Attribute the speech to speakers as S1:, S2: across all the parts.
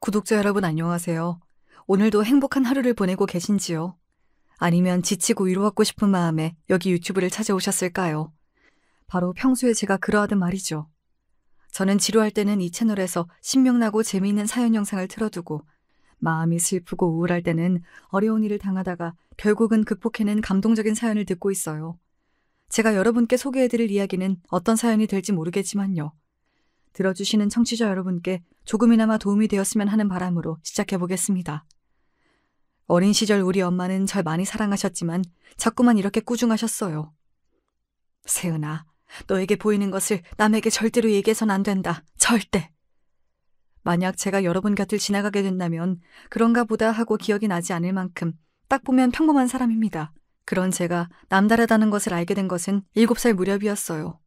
S1: 구독자 여러분 안녕하세요. 오늘도 행복한 하루를 보내고 계신지요? 아니면 지치고 위로받고 싶은 마음에 여기 유튜브를 찾아오셨을까요? 바로 평소에 제가 그러하던 말이죠. 저는 지루할 때는 이 채널에서 신명나고 재미있는 사연 영상을 틀어두고 마음이 슬프고 우울할 때는 어려운 일을 당하다가 결국은 극복해낸 감동적인 사연을 듣고 있어요. 제가 여러분께 소개해드릴 이야기는 어떤 사연이 될지 모르겠지만요. 들어주시는 청취자 여러분께 조금이나마 도움이 되었으면 하는 바람으로 시작해보겠습니다. 어린 시절 우리 엄마는 절 많이 사랑하셨지만 자꾸만 이렇게 꾸중하셨어요. 세은아, 너에게 보이는 것을 남에게 절대로 얘기해선 안 된다. 절대. 만약 제가 여러분 곁을 지나가게 된다면 그런가 보다 하고 기억이 나지 않을 만큼 딱 보면 평범한 사람입니다. 그런 제가 남다르다는 것을 알게 된 것은 7살 무렵이었어요.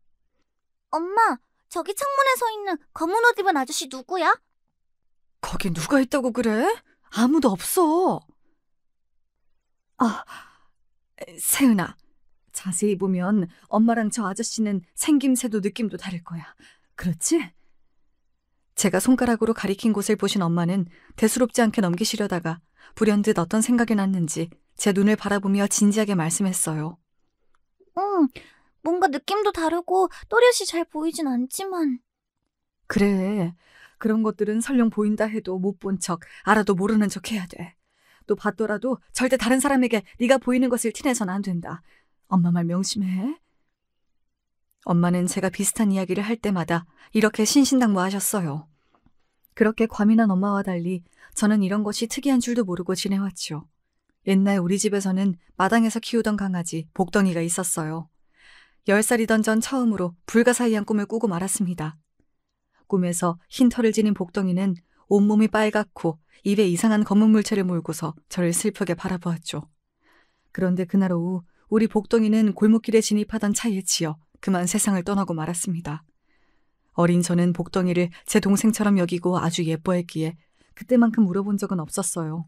S2: 엄마, 저기 창문에 서 있는 검은 옷 입은 아저씨 누구야?
S1: 거기 누가 있다고 그래? 아무도 없어. 아, 세은아, 자세히 보면 엄마랑 저 아저씨는 생김새도 느낌도 다를 거야. 그렇지? 제가 손가락으로 가리킨 곳을 보신 엄마는 대수롭지 않게 넘기시려다가 불현듯 어떤 생각이 났는지 제 눈을 바라보며 진지하게 말씀했어요.
S2: 응, 뭔가 느낌도 다르고 또렷이 잘 보이진 않지만.
S1: 그래, 그런 것들은 설령 보인다 해도 못 본 척, 알아도 모르는 척 해야 돼. 또 봤더라도 절대 다른 사람에게 네가 보이는 것을 티내선 안 된다. 엄마 말 명심해. 엄마는 제가 비슷한 이야기를 할 때마다 이렇게 신신당부하셨어요. 그렇게 과민한 엄마와 달리 저는 이런 것이 특이한 줄도 모르고 지내왔죠. 옛날 우리 집에서는 마당에서 키우던 강아지 복덩이가 있었어요. 10살이던 전 처음으로 불가사의한 꿈을 꾸고 말았습니다. 꿈에서 흰 털을 지닌 복덩이는 온몸이 빨갛고 입에 이상한 검은 물체를 물고서 저를 슬프게 바라보았죠. 그런데 그날 오후 우리 복덩이는 골목길에 진입하던 차에 치여 그만 세상을 떠나고 말았습니다. 어린 저는 복덩이를 제 동생처럼 여기고 아주 예뻐했기에 그때만큼 물어본 적은 없었어요.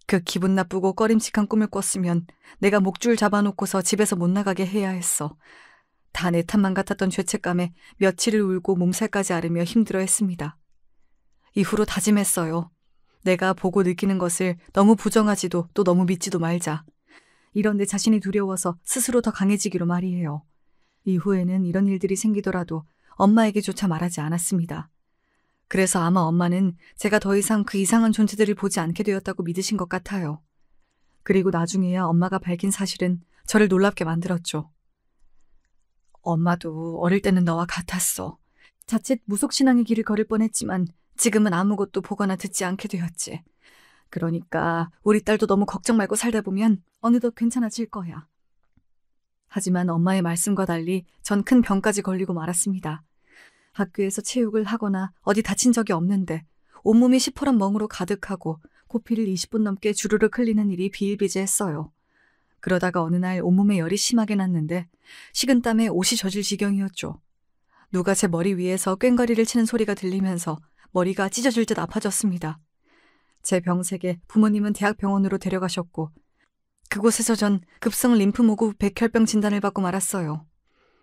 S1: 그 기분 나쁘고 꺼림칙한 꿈을 꿨으면 내가 목줄 잡아놓고서 집에서 못 나가게 해야 했어. 다 내 탓만 같았던 죄책감에 며칠을 울고 몸살까지 앓으며 힘들어했습니다. 이후로 다짐했어요. 내가 보고 느끼는 것을 너무 부정하지도 또 너무 믿지도 말자. 이런 내 자신이 두려워서 스스로 더 강해지기로 말이에요. 이후에는 이런 일들이 생기더라도 엄마에게조차 말하지 않았습니다. 그래서 아마 엄마는 제가 더 이상 그 이상한 존재들을 보지 않게 되었다고 믿으신 것 같아요. 그리고 나중에야 엄마가 밝힌 사실은 저를 놀랍게 만들었죠. 엄마도 어릴 때는 너와 같았어. 자칫 무속신앙의 길을 걸을 뻔했지만 지금은 아무것도 보거나 듣지 않게 되었지. 그러니까 우리 딸도 너무 걱정 말고 살다 보면 어느덧 괜찮아질 거야. 하지만 엄마의 말씀과 달리 전 큰 병까지 걸리고 말았습니다. 학교에서 체육을 하거나 어디 다친 적이 없는데 온몸이 시퍼런 멍으로 가득하고 코피를 20분 넘게 주르륵 흘리는 일이 비일비재했어요. 그러다가 어느 날 온몸에 열이 심하게 났는데 식은땀에 옷이 젖을 지경이었죠. 누가 제 머리 위에서 꽹과리를 치는 소리가 들리면서 머리가 찢어질 듯 아파졌습니다. 제 병색에 부모님은 대학병원으로 데려가셨고 그곳에서 전 급성 림프모구 백혈병 진단을 받고 말았어요.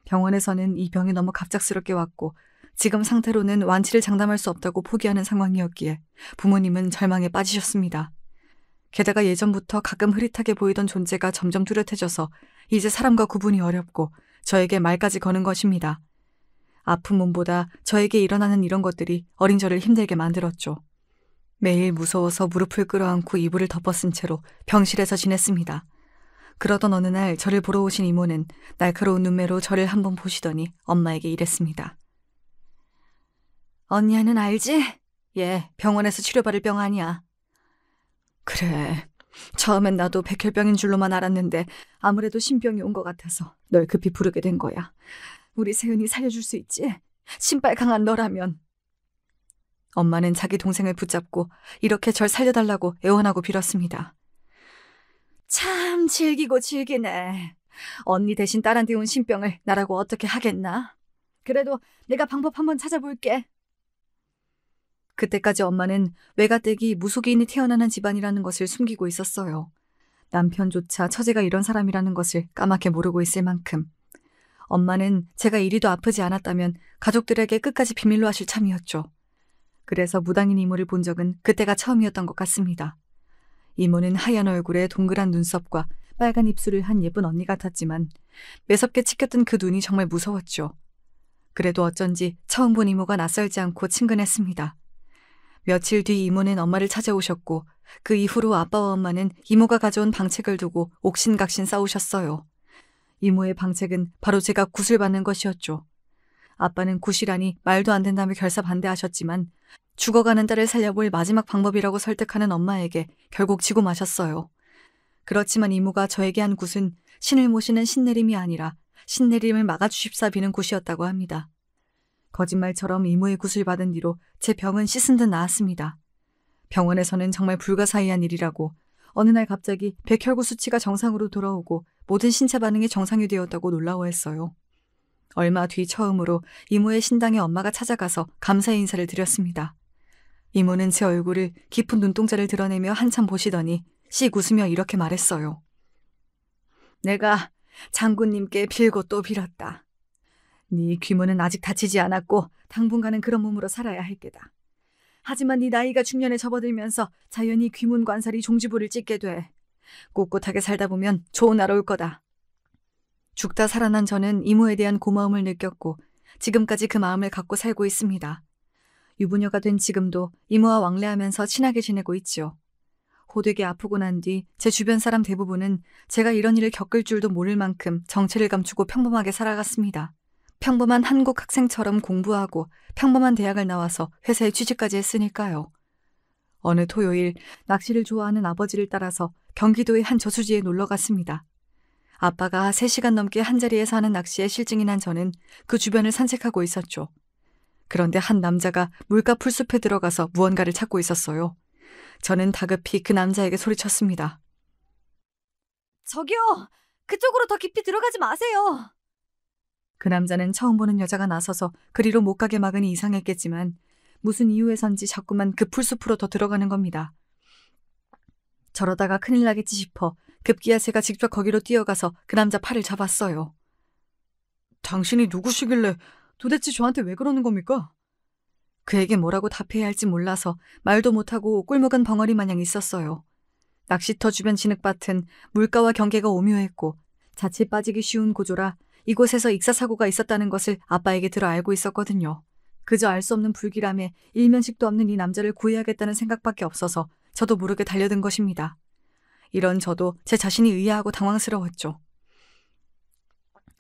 S1: 병원에서는 이 병이 너무 갑작스럽게 왔고 지금 상태로는 완치를 장담할 수 없다고 포기하는 상황이었기에 부모님은 절망에 빠지셨습니다. 게다가 예전부터 가끔 흐릿하게 보이던 존재가 점점 뚜렷해져서 이제 사람과 구분이 어렵고 저에게 말까지 거는 것입니다. 아픈 몸보다 저에게 일어나는 이런 것들이 어린 저를 힘들게 만들었죠. 매일 무서워서 무릎을 끌어안고 이불을 덮어쓴 채로 병실에서 지냈습니다. 그러던 어느 날 저를 보러 오신 이모는 날카로운 눈매로 저를 한번 보시더니 엄마에게 이랬습니다. 언니는 알지? 얘 병원에서 치료받을 병 아니야. 그래, 처음엔 나도 백혈병인 줄로만 알았는데 아무래도 신병이 온 것 같아서 널 급히 부르게 된 거야. 우리 세은이 살려줄 수 있지? 신발 강한 너라면. 엄마는 자기 동생을 붙잡고 이렇게 절 살려달라고 애원하고 빌었습니다. 참 질기고 질기네. 언니 대신 딸한테 온 신병을 나라고 어떻게 하겠나? 그래도 내가 방법 한번 찾아볼게. 그때까지 엄마는 외가댁이 무속인이 태어나는 집안이라는 것을 숨기고 있었어요. 남편조차 처제가 이런 사람이라는 것을 까맣게 모르고 있을 만큼. 엄마는 제가 이리도 아프지 않았다면 가족들에게 끝까지 비밀로 하실 참이었죠. 그래서 무당인 이모를 본 적은 그때가 처음이었던 것 같습니다. 이모는 하얀 얼굴에 동그란 눈썹과 빨간 입술을 한 예쁜 언니 같았지만 매섭게 치켰던 그 눈이 정말 무서웠죠. 그래도 어쩐지 처음 본 이모가 낯설지 않고 친근했습니다. 며칠 뒤 이모는 엄마를 찾아오셨고 그 이후로 아빠와 엄마는 이모가 가져온 방책을 두고 옥신각신 싸우셨어요. 이모의 방책은 바로 제가 굿을 받는 것이었죠. 아빠는 굿이라니 말도 안 된다며 결사 반대하셨지만 죽어가는 딸을 살려볼 마지막 방법이라고 설득하는 엄마에게 결국 지고 마셨어요. 그렇지만 이모가 저에게 한 굿은 신을 모시는 신내림이 아니라 신내림을 막아주십사 비는 굿이었다고 합니다. 거짓말처럼 이모의 굿을 받은 뒤로 제 병은 씻은 듯 나았습니다. 병원에서는 정말 불가사의한 일이라고 어느 날 갑자기 백혈구 수치가 정상으로 돌아오고 모든 신체 반응이 정상이 되었다고 놀라워했어요. 얼마 뒤 처음으로 이모의 신당에 엄마가 찾아가서 감사의 인사를 드렸습니다. 이모는 제 얼굴을 깊은 눈동자를 드러내며 한참 보시더니 씩 웃으며 이렇게 말했어요. 내가 장군님께 빌고 또 빌었다. 네 귀문은 아직 다치지 않았고 당분간은 그런 몸으로 살아야 할 게다. 하지만 네 나이가 중년에 접어들면서 자연히 귀문 관살이 종지부를 찍게 돼. 꿋꿋하게 살다 보면 좋은 날 올 거다. 죽다 살아난 저는 이모에 대한 고마움을 느꼈고 지금까지 그 마음을 갖고 살고 있습니다. 유부녀가 된 지금도 이모와 왕래하면서 친하게 지내고 있지요. 호되게 아프고 난 뒤 제 주변 사람 대부분은 제가 이런 일을 겪을 줄도 모를 만큼 정체를 감추고 평범하게 살아갔습니다. 평범한 한국 학생처럼 공부하고 평범한 대학을 나와서 회사에 취직까지 했으니까요. 어느 토요일 낚시를 좋아하는 아버지를 따라서 경기도의 한 저수지에 놀러 갔습니다. 아빠가 3시간 넘게 한자리에서 하는 낚시에 실증이 난 저는 그 주변을 산책하고 있었죠. 그런데 한 남자가 물가 풀숲에 들어가서 무언가를 찾고 있었어요. 저는 다급히 그 남자에게 소리쳤습니다.
S2: 저기요! 그쪽으로 더 깊이 들어가지 마세요!
S1: 그 남자는 처음 보는 여자가 나서서 그리로 못 가게 막으니 이상했겠지만 무슨 이유에선지 자꾸만 그 풀숲으로 더 들어가는 겁니다. 저러다가 큰일 나겠지 싶어 급기야 제가 직접 거기로 뛰어가서 그 남자 팔을 잡았어요. 당신이 누구시길래 도대체 저한테 왜 그러는 겁니까? 그에게 뭐라고 답해야 할지 몰라서 말도 못하고 꿀먹은 벙어리 마냥 있었어요. 낚시터 주변 진흙밭은 물가와 경계가 오묘했고 자칫 빠지기 쉬운 구조라 이곳에서 익사사고가 있었다는 것을 아빠에게 들어 알고 있었거든요. 그저 알 수 없는 불길함에 일면식도 없는 이 남자를 구해야겠다는 생각밖에 없어서 저도 모르게 달려든 것입니다. 이런 저도 제 자신이 의아하고 당황스러웠죠.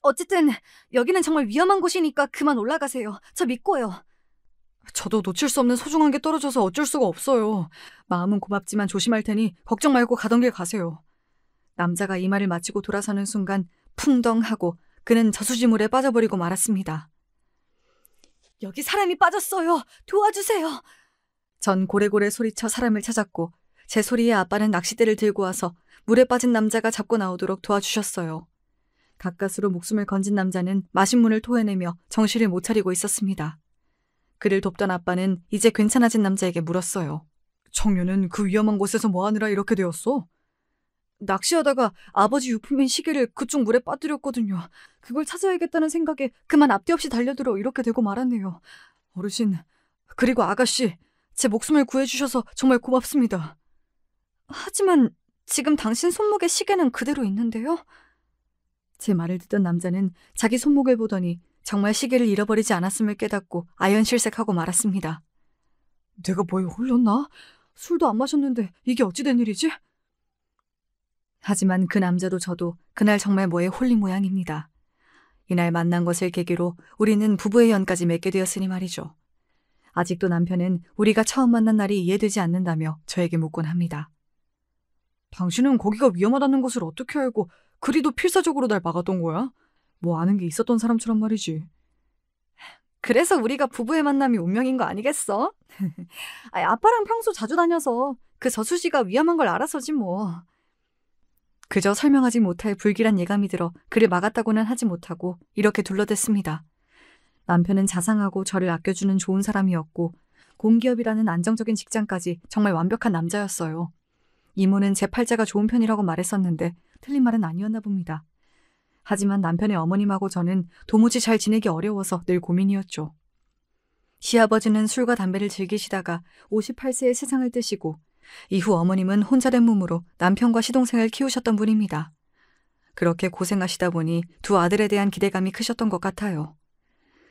S2: 어쨌든 여기는 정말 위험한 곳이니까 그만 올라가세요. 저 믿고요.
S1: 저도 놓칠 수 없는 소중한 게 떨어져서 어쩔 수가 없어요. 마음은 고맙지만 조심할 테니 걱정 말고 가던 길 가세요. 남자가 이 말을 마치고 돌아서는 순간 풍덩하고 그는 저수지물에 빠져버리고 말았습니다.
S2: 여기 사람이 빠졌어요. 도와주세요.
S1: 전 고래고래 소리쳐 사람을 찾았고 제 소리에 아빠는 낚싯대를 들고 와서 물에 빠진 남자가 잡고 나오도록 도와주셨어요. 가까스로 목숨을 건진 남자는 마신문을 토해내며 정신을 못 차리고 있었습니다. 그를 돕던 아빠는 이제 괜찮아진 남자에게 물었어요. 청년은 그 위험한 곳에서 뭐하느라 이렇게 되었어? 낚시하다가 아버지 유품인 시계를 그쪽 물에 빠뜨렸거든요. 그걸 찾아야겠다는 생각에 그만 앞뒤 없이 달려들어 이렇게 되고 말았네요. 어르신, 그리고 아가씨, 제 목숨을 구해주셔서 정말 고맙습니다. 하지만 지금 당신 손목에 시계는 그대로 있는데요? 제 말을 듣던 남자는 자기 손목을 보더니 정말 시계를 잃어버리지 않았음을 깨닫고 아연실색하고 말았습니다. 내가 뭐에 홀렸나? 술도 안 마셨는데 이게 어찌 된 일이지? 하지만 그 남자도 저도 그날 정말 뭐에 홀린 모양입니다. 이날 만난 것을 계기로 우리는 부부의 연까지 맺게 되었으니 말이죠. 아직도 남편은 우리가 처음 만난 날이 이해되지 않는다며 저에게 묻곤 합니다. 당신은 거기가 위험하다는 것을 어떻게 알고 그리도 필사적으로 날 막았던 거야? 뭐 아는 게 있었던 사람처럼 말이지. 그래서 우리가 부부의 만남이 운명인 거 아니겠어? 아빠랑 평소 자주 다녀서 그 저수지가 위험한 걸 알아서지 뭐. 그저 설명하지 못할 불길한 예감이 들어 그를 막았다고는 하지 못하고 이렇게 둘러댔습니다. 남편은 자상하고 저를 아껴주는 좋은 사람이었고 공기업이라는 안정적인 직장까지 정말 완벽한 남자였어요. 이모는 제 팔자가 좋은 편이라고 말했었는데 틀린 말은 아니었나 봅니다. 하지만 남편의 어머님하고 저는 도무지 잘 지내기 어려워서 늘 고민이었죠. 시아버지는 술과 담배를 즐기시다가 58세에 세상을 뜨시고 이후 어머님은 혼자 된 몸으로 남편과 시동생을 키우셨던 분입니다. 그렇게 고생하시다 보니 두 아들에 대한 기대감이 크셨던 것 같아요.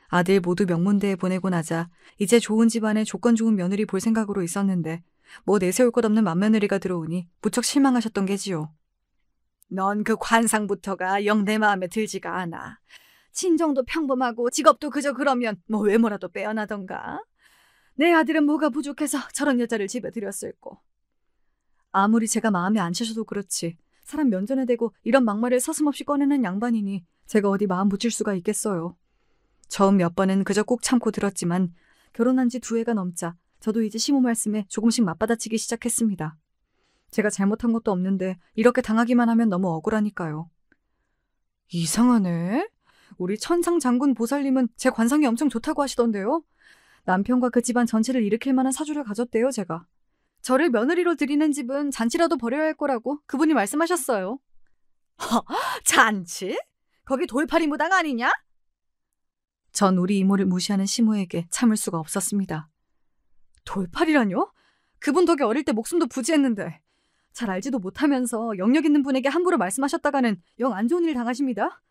S1: 아들 모두 명문대에 보내고 나자 이제 좋은 집안에 조건 좋은 며느리 볼 생각으로 있었는데 뭐 내세울 것 없는 맏며느리가 들어오니 무척 실망하셨던 게지요. 넌 그 관상부터가 영 내 마음에 들지가 않아. 친정도 평범하고 직업도 그저 그러면 뭐 외모라도 빼어나던가. 내 아들은 뭐가 부족해서 저런 여자를 집에 들였을꼬. 아무리 제가 마음에 안 차셔도 그렇지 사람 면전에 대고 이런 막말을 서슴없이 꺼내는 양반이니 제가 어디 마음 붙일 수가 있겠어요. 처음 몇 번은 그저 꾹 참고 들었지만 결혼한 지 2해가 넘자 저도 이제 시모 말씀에 조금씩 맞받아치기 시작했습니다. 제가 잘못한 것도 없는데 이렇게 당하기만 하면 너무 억울하니까요. 이상하네. 우리 천상장군 보살님은 제 관상이 엄청 좋다고 하시던데요. 남편과 그 집안 전체를 일으킬 만한 사주를 가졌대요, 제가. 저를 며느리로 들이는 집은 잔치라도 벌여야 할 거라고 그분이 말씀하셨어요. 잔치? 거기 돌팔이 무당 아니냐? 전 우리 이모를 무시하는 시모에게 참을 수가 없었습니다. 돌팔이라뇨? 그분 덕에 어릴 때 목숨도 부지했는데 잘 알지도 못하면서 영역 있는 분에게 함부로 말씀하셨다가는 영 안 좋은 일 당하십니다.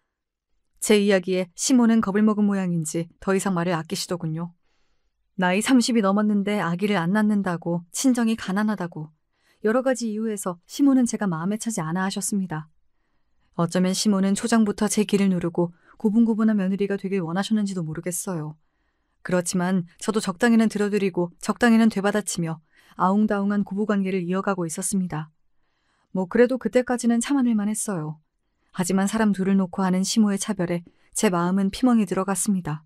S1: 제 이야기에 시모는 겁을 먹은 모양인지 더 이상 말을 아끼시더군요. 나이 30이 넘었는데 아기를 안 낳는다고, 친정이 가난하다고 여러 가지 이유에서 시모는 제가 마음에 차지 않아 하셨습니다. 어쩌면 시모는 초장부터 제 길을 누르고 고분고분한 며느리가 되길 원하셨는지도 모르겠어요. 그렇지만 저도 적당히는 들어드리고 적당히는 되받아치며 아웅다웅한 고부관계를 이어가고 있었습니다. 뭐 그래도 그때까지는 참아낼만 했어요. 하지만 사람 둘을 놓고 하는 시모의 차별에 제 마음은 피멍이 들어갔습니다.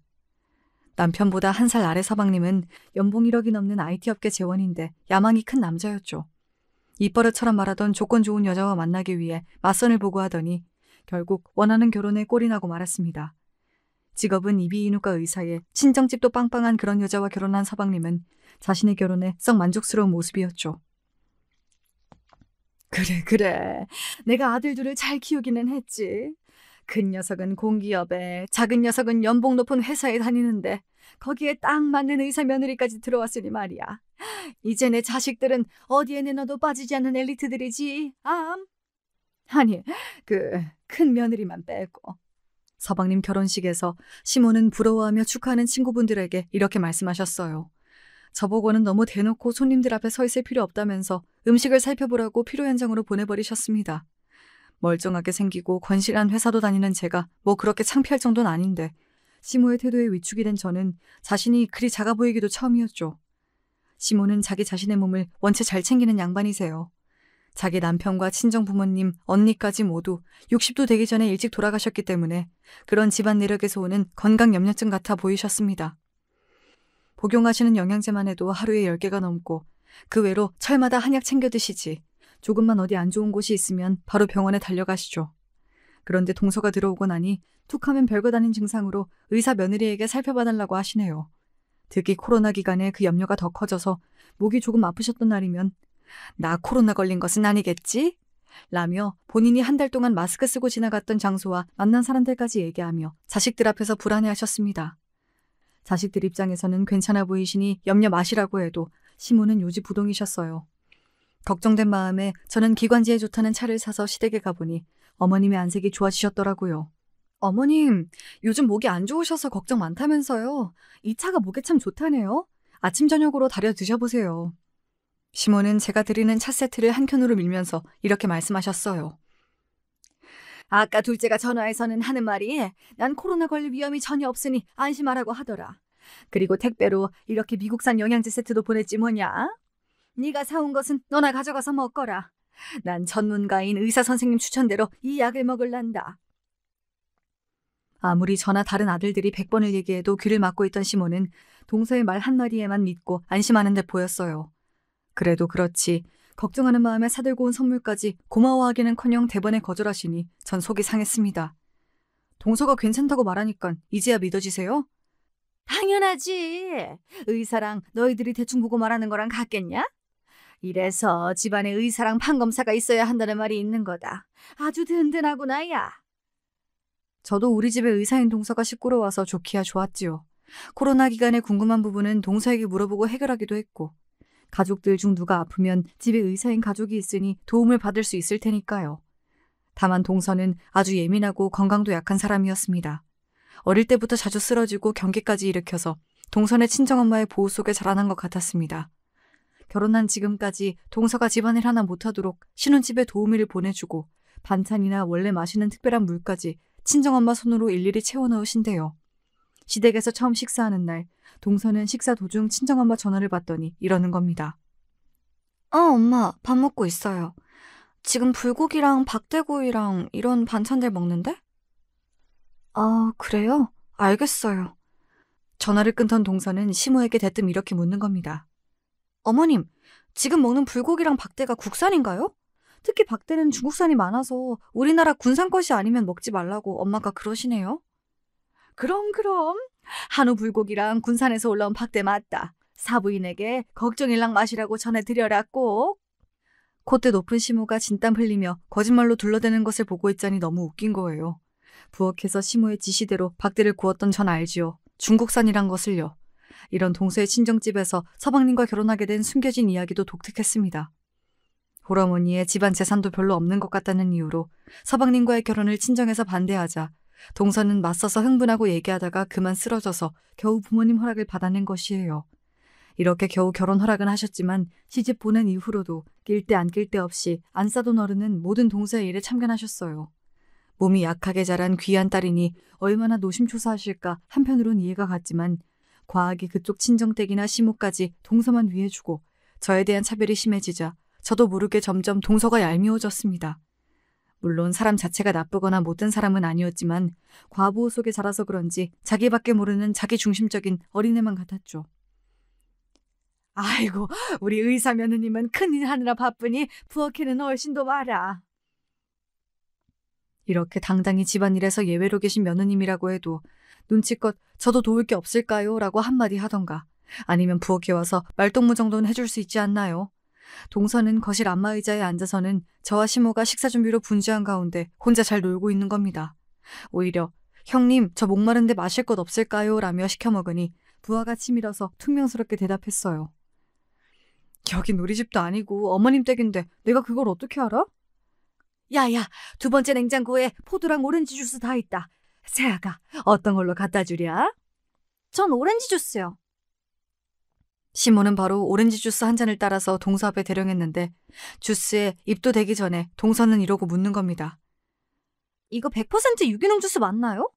S1: 남편보다 1살 아래 서방님은 연봉 1억이 넘는 IT 업계 재원인데 야망이 큰 남자였죠. 입버릇처럼 말하던 조건 좋은 여자와 만나기 위해 맞선을 보고 하더니 결국 원하는 결혼에 꼴이 나고 말았습니다. 직업은 이비인후과 의사에 친정집도 빵빵한 그런 여자와 결혼한 서방님은 자신의 결혼에 썩 만족스러운 모습이었죠. 그래. 내가 아들 둘을 잘 키우기는 했지. 큰 녀석은 공기업에, 작은 녀석은 연봉 높은 회사에 다니는데 거기에 딱 맞는 의사 며느리까지 들어왔으니 말이야. 이제 내 자식들은 어디에 내놔도 빠지지 않는 엘리트들이지. 아니, 그 큰 며느리만 빼고. 서방님 결혼식에서 시모는 부러워하며 축하하는 친구분들에게 이렇게 말씀하셨어요. 저보고는 너무 대놓고 손님들 앞에 서 있을 필요 없다면서 음식을 살펴보라고 필요 현장으로 보내버리셨습니다. 멀쩡하게 생기고 건실한 회사도 다니는 제가 뭐 그렇게 창피할 정도는 아닌데 시모의 태도에 위축이 된 저는 자신이 그리 작아 보이기도 처음이었죠. 시모는 자기 자신의 몸을 원체 잘 챙기는 양반이세요. 자기 남편과 친정 부모님, 언니까지 모두 60도 되기 전에 일찍 돌아가셨기 때문에 그런 집안 내력에서 오는 건강 염려증 같아 보이셨습니다. 복용하시는 영양제만 해도 하루에 10개가 넘고 그 외로 철마다 한약 챙겨 드시지 조금만 어디 안 좋은 곳이 있으면 바로 병원에 달려가시죠. 그런데 동서가 들어오고 나니 툭하면 별것 아닌 증상으로 의사 며느리에게 살펴봐달라고 하시네요. 특히 코로나 기간에 그 염려가 더 커져서 목이 조금 아프셨던 날이면 나 코로나 걸린 것은 아니겠지? 라며 본인이 1달 동안 마스크 쓰고 지나갔던 장소와 만난 사람들까지 얘기하며 자식들 앞에서 불안해하셨습니다. 자식들 입장에서는 괜찮아 보이시니 염려 마시라고 해도 시모는 요지부동이셨어요. 걱정된 마음에 저는 기관지에 좋다는 차를 사서 시댁에 가보니 어머님의 안색이 좋아지셨더라고요. 어머님, 요즘 목이 안 좋으셔서 걱정 많다면서요. 이 차가 목에 참 좋다네요. 아침 저녁으로 달여 드셔보세요. 시모는 제가 드리는 차 세트를 한 켠으로 밀면서 이렇게 말씀하셨어요. 아까 둘째가 전화해서는 하는 말이 난 코로나 걸릴 위험이 전혀 없으니 안심하라고 하더라. 그리고 택배로 이렇게 미국산 영양제 세트도 보냈지 뭐냐. 네가 사온 것은 너나 가져가서 먹거라. 난 전문가인 의사 선생님 추천대로 이 약을 먹을란다. 아무리 저나 다른 아들들이 100번을 얘기해도 귀를 막고 있던 시모는 동서의 말 한마디에만 믿고 안심하는 듯 보였어요. 그래도 그렇지 걱정하는 마음에 사들고 온 선물까지 고마워하기는커녕 대번에 거절하시니 전 속이 상했습니다. 동서가 괜찮다고 말하니까 이제야 믿어지세요? 당연하지. 의사랑 너희들이 대충 보고 말하는 거랑 같겠냐? 이래서 집안에 의사랑 판검사가 있어야 한다는 말이 있는 거다. 아주 든든하구나 야. 저도 우리 집에 의사인 동서가 식구로 와서 좋기야 좋았지요. 코로나 기간에 궁금한 부분은 동서에게 물어보고 해결하기도 했고, 가족들 중 누가 아프면 집에 의사인 가족이 있으니 도움을 받을 수 있을 테니까요. 다만 동서는 아주 예민하고 건강도 약한 사람이었습니다. 어릴 때부터 자주 쓰러지고 경기까지 일으켜서 동선의 친정엄마의 보호 속에 자라난 것 같았습니다. 결혼한 지금까지 동서가 집안일 하나 못하도록 신혼집에 도우미를 보내주고 반찬이나 원래 마시는 특별한 물까지 친정엄마 손으로 일일이 채워넣으신대요. 시댁에서 처음 식사하는 날, 동서는 식사 도중 친정엄마 전화를 받더니 이러는 겁니다. 엄마, 밥 먹고 있어요. 지금 불고기랑 박대구이랑 이런 반찬들 먹는데? 아, 그래요? 알겠어요. 전화를 끊던 동서는 시모에게 대뜸 이렇게 묻는 겁니다. 어머님, 지금 먹는 불고기랑 박대가 국산인가요? 특히 박대는 중국산이 많아서 우리나라 군산 것이 아니면 먹지 말라고 엄마가 그러시네요. 그럼. 한우 불고기랑 군산에서 올라온 박대 맞다. 사부인에게 걱정일랑 마시라고 전해드려라 꼭. 콧대 높은 시모가 진땀 흘리며 거짓말로 둘러대는 것을 보고 있자니 너무 웃긴 거예요. 부엌에서 시모의 지시대로 박대를 구웠던 전 알지요. 중국산이란 것을요. 이런 동서의 친정집에서 서방님과 결혼하게 된 숨겨진 이야기도 독특했습니다. 홀어머니의 집안 재산도 별로 없는 것 같다는 이유로 서방님과의 결혼을 친정에서 반대하자 동서는 맞서서 흥분하고 얘기하다가 그만 쓰러져서 겨우 부모님 허락을 받아낸 것이에요. 이렇게 겨우 결혼 허락은 하셨지만 시집 보낸 이후로도 낄 때 안 낄 때 없이 안 싸돈 어른은 모든 동서의 일에 참견하셨어요. 몸이 약하게 자란 귀한 딸이니 얼마나 노심초사하실까 한편으론 이해가 갔지만 과하게 그쪽 친정댁이나 시모까지 동서만 위해주고 저에 대한 차별이 심해지자 저도 모르게 점점 동서가 얄미워졌습니다. 물론 사람 자체가 나쁘거나 못된 사람은 아니었지만 과부호 속에 자라서 그런지 자기밖에 모르는 자기중심적인 어린애만 같았죠. 아이고, 우리 의사 며느님은 큰일 하느라 바쁘니 부엌에는 얼씬도 마라. 이렇게 당당히 집안일에서 예외로 계신 며느님이라고 해도 눈치껏 저도 도울 게 없을까요? 라고 한마디 하던가 아니면 부엌에 와서 말동무 정도는 해줄 수 있지 않나요? 동서는 거실 안마의자에 앉아서는 저와 시모가 식사 준비로 분주한 가운데 혼자 잘 놀고 있는 겁니다. 오히려 형님, 저 목마른데 마실 것 없을까요? 라며 시켜 먹으니 부하가 치밀어서 퉁명스럽게 대답했어요. 여긴 우리 집도 아니고 어머님 댁인데 내가 그걸 어떻게 알아? 야야, 두 번째 냉장고에 포도랑 오렌지 주스 다 있다. 세아가 어떤 걸로 갖다 주랴?
S2: 전 오렌지 주스요.
S1: 시모는 바로 오렌지 주스 한 잔을 따라서 동서 앞에 대령했는데 주스에 입도 대기 전에 동서는 이러고 묻는 겁니다. 이거 100% 유기농 주스 맞나요?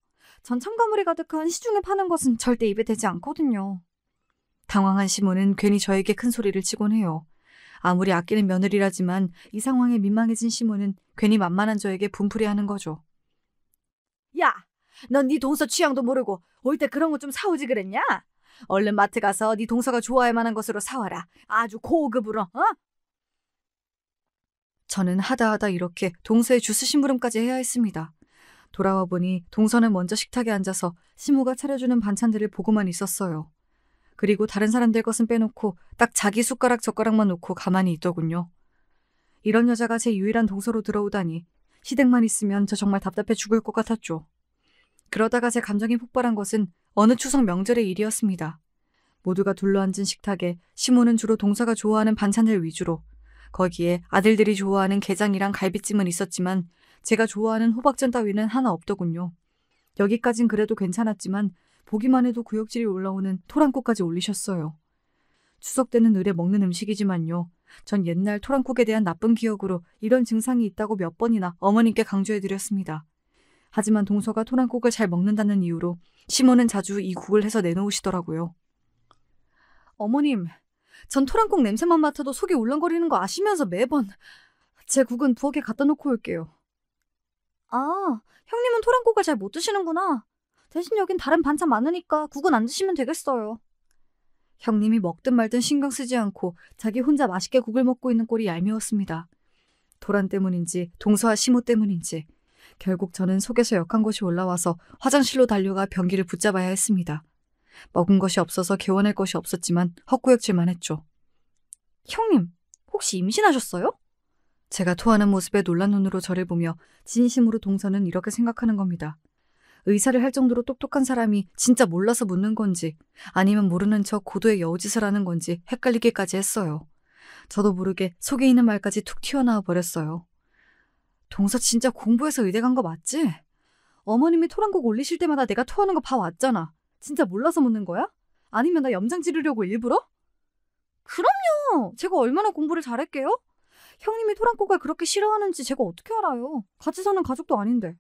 S1: 전 첨가물이 가득한 시중에 파는 것은 절대 입에 대지 않거든요. 당황한 시모는 괜히 저에게 큰 소리를 치곤 해요. 아무리 아끼는 며느리라지만 이 상황에 민망해진 시모는 괜히 만만한 저에게 분풀이하는 거죠. 야, 넌 네 동서 취향도 모르고 올 때 그런 거 좀 사오지 그랬냐? 얼른 마트 가서 네 동서가 좋아할 만한 것으로 사와라. 아주 고급으로, 어? 저는 하다 이렇게 동서의 주스 심부름까지 해야 했습니다. 돌아와 보니 동서는 먼저 식탁에 앉아서 시모가 차려주는 반찬들을 보고만 있었어요. 그리고 다른 사람들 것은 빼놓고 딱 자기 숟가락 젓가락만 놓고 가만히 있더군요. 이런 여자가 제 유일한 동서로 들어오다니 시댁만 있으면 저 정말 답답해 죽을 것 같았죠. 그러다가 제 감정이 폭발한 것은 어느 추석 명절의 일이었습니다. 모두가 둘러앉은 식탁에 시모는 주로 동서가 좋아하는 반찬들 위주로 거기에 아들들이 좋아하는 게장이랑 갈비찜은 있었지만 제가 좋아하는 호박전 따위는 하나 없더군요. 여기까진 그래도 괜찮았지만 보기만 해도 구역질이 올라오는 토랑국까지 올리셨어요. 추석 때는 을에 먹는 음식이지만요. 전 옛날 토랑국에 대한 나쁜 기억으로 이런 증상이 있다고 몇 번이나 어머님께 강조해드렸습니다. 하지만 동서가 토랑국을 잘 먹는다는 이유로 시모는 자주 이 국을 해서 내놓으시더라고요. 어머님, 전 토랑국 냄새만 맡아도 속이 울렁거리는 거 아시면서 매번 제 국은 부엌에 갖다 놓고 올게요. 아, 형님은 토랑국을 잘 못 드시는구나. 대신 여긴 다른 반찬 많으니까 국은 안 드시면 되겠어요. 형님이 먹든 말든 신경 쓰지 않고 자기 혼자 맛있게 국을 먹고 있는 꼴이 얄미웠습니다. 도란 때문인지 동서와 시모 때문인지 결국 저는 속에서 역한 것이 올라와서 화장실로 달려가 변기를 붙잡아야 했습니다. 먹은 것이 없어서 개원할 것이 없었지만 헛구역질만 했죠. 형님, 혹시 임신하셨어요? 제가 토하는 모습에 놀란 눈으로 저를 보며 진심으로 동서는 이렇게 생각하는 겁니다. 의사를 할 정도로 똑똑한 사람이 진짜 몰라서 묻는 건지 아니면 모르는 척 고도의 여우짓을 하는 건지 헷갈리기까지 했어요. 저도 모르게 속에 있는 말까지 툭 튀어나와 버렸어요. 동서 진짜 공부해서 의대 간 거 맞지? 어머님이 토랑국 올리실 때마다 내가 토하는 거 봐왔잖아. 진짜 몰라서 묻는 거야? 아니면 나 염장 지르려고 일부러? 그럼요. 제가 얼마나 공부를 잘할게요? 형님이 토랑국을 그렇게 싫어하는지 제가 어떻게 알아요? 같이 사는 가족도 아닌데.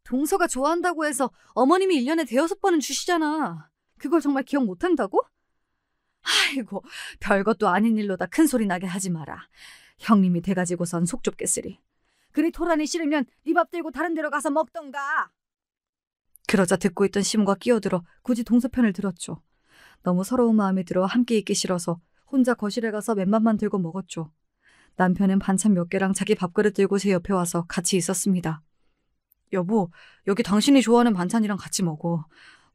S1: 동서가 좋아한다고 해서 어머님이 1년에 대여섯 번은 주시잖아. 그걸 정말 기억 못한다고? 아이고, 별것도 아닌 일로다 큰 소리 나게 하지 마라. 형님이 돼가지고선 속 좁겠으리. 그리 토란이 싫으면 네 밥 들고 다른 데로 가서 먹던가. 그러자 듣고 있던 시모가 끼어들어 굳이 동서 편을 들었죠. 너무 서러운 마음이 들어 함께 있기 싫어서 혼자 거실에 가서 맨밥만 들고 먹었죠. 남편은 반찬 몇 개랑 자기 밥그릇 들고 제 옆에 와서 같이 있었습니다. 여보, 여기 당신이 좋아하는 반찬이랑 같이 먹어.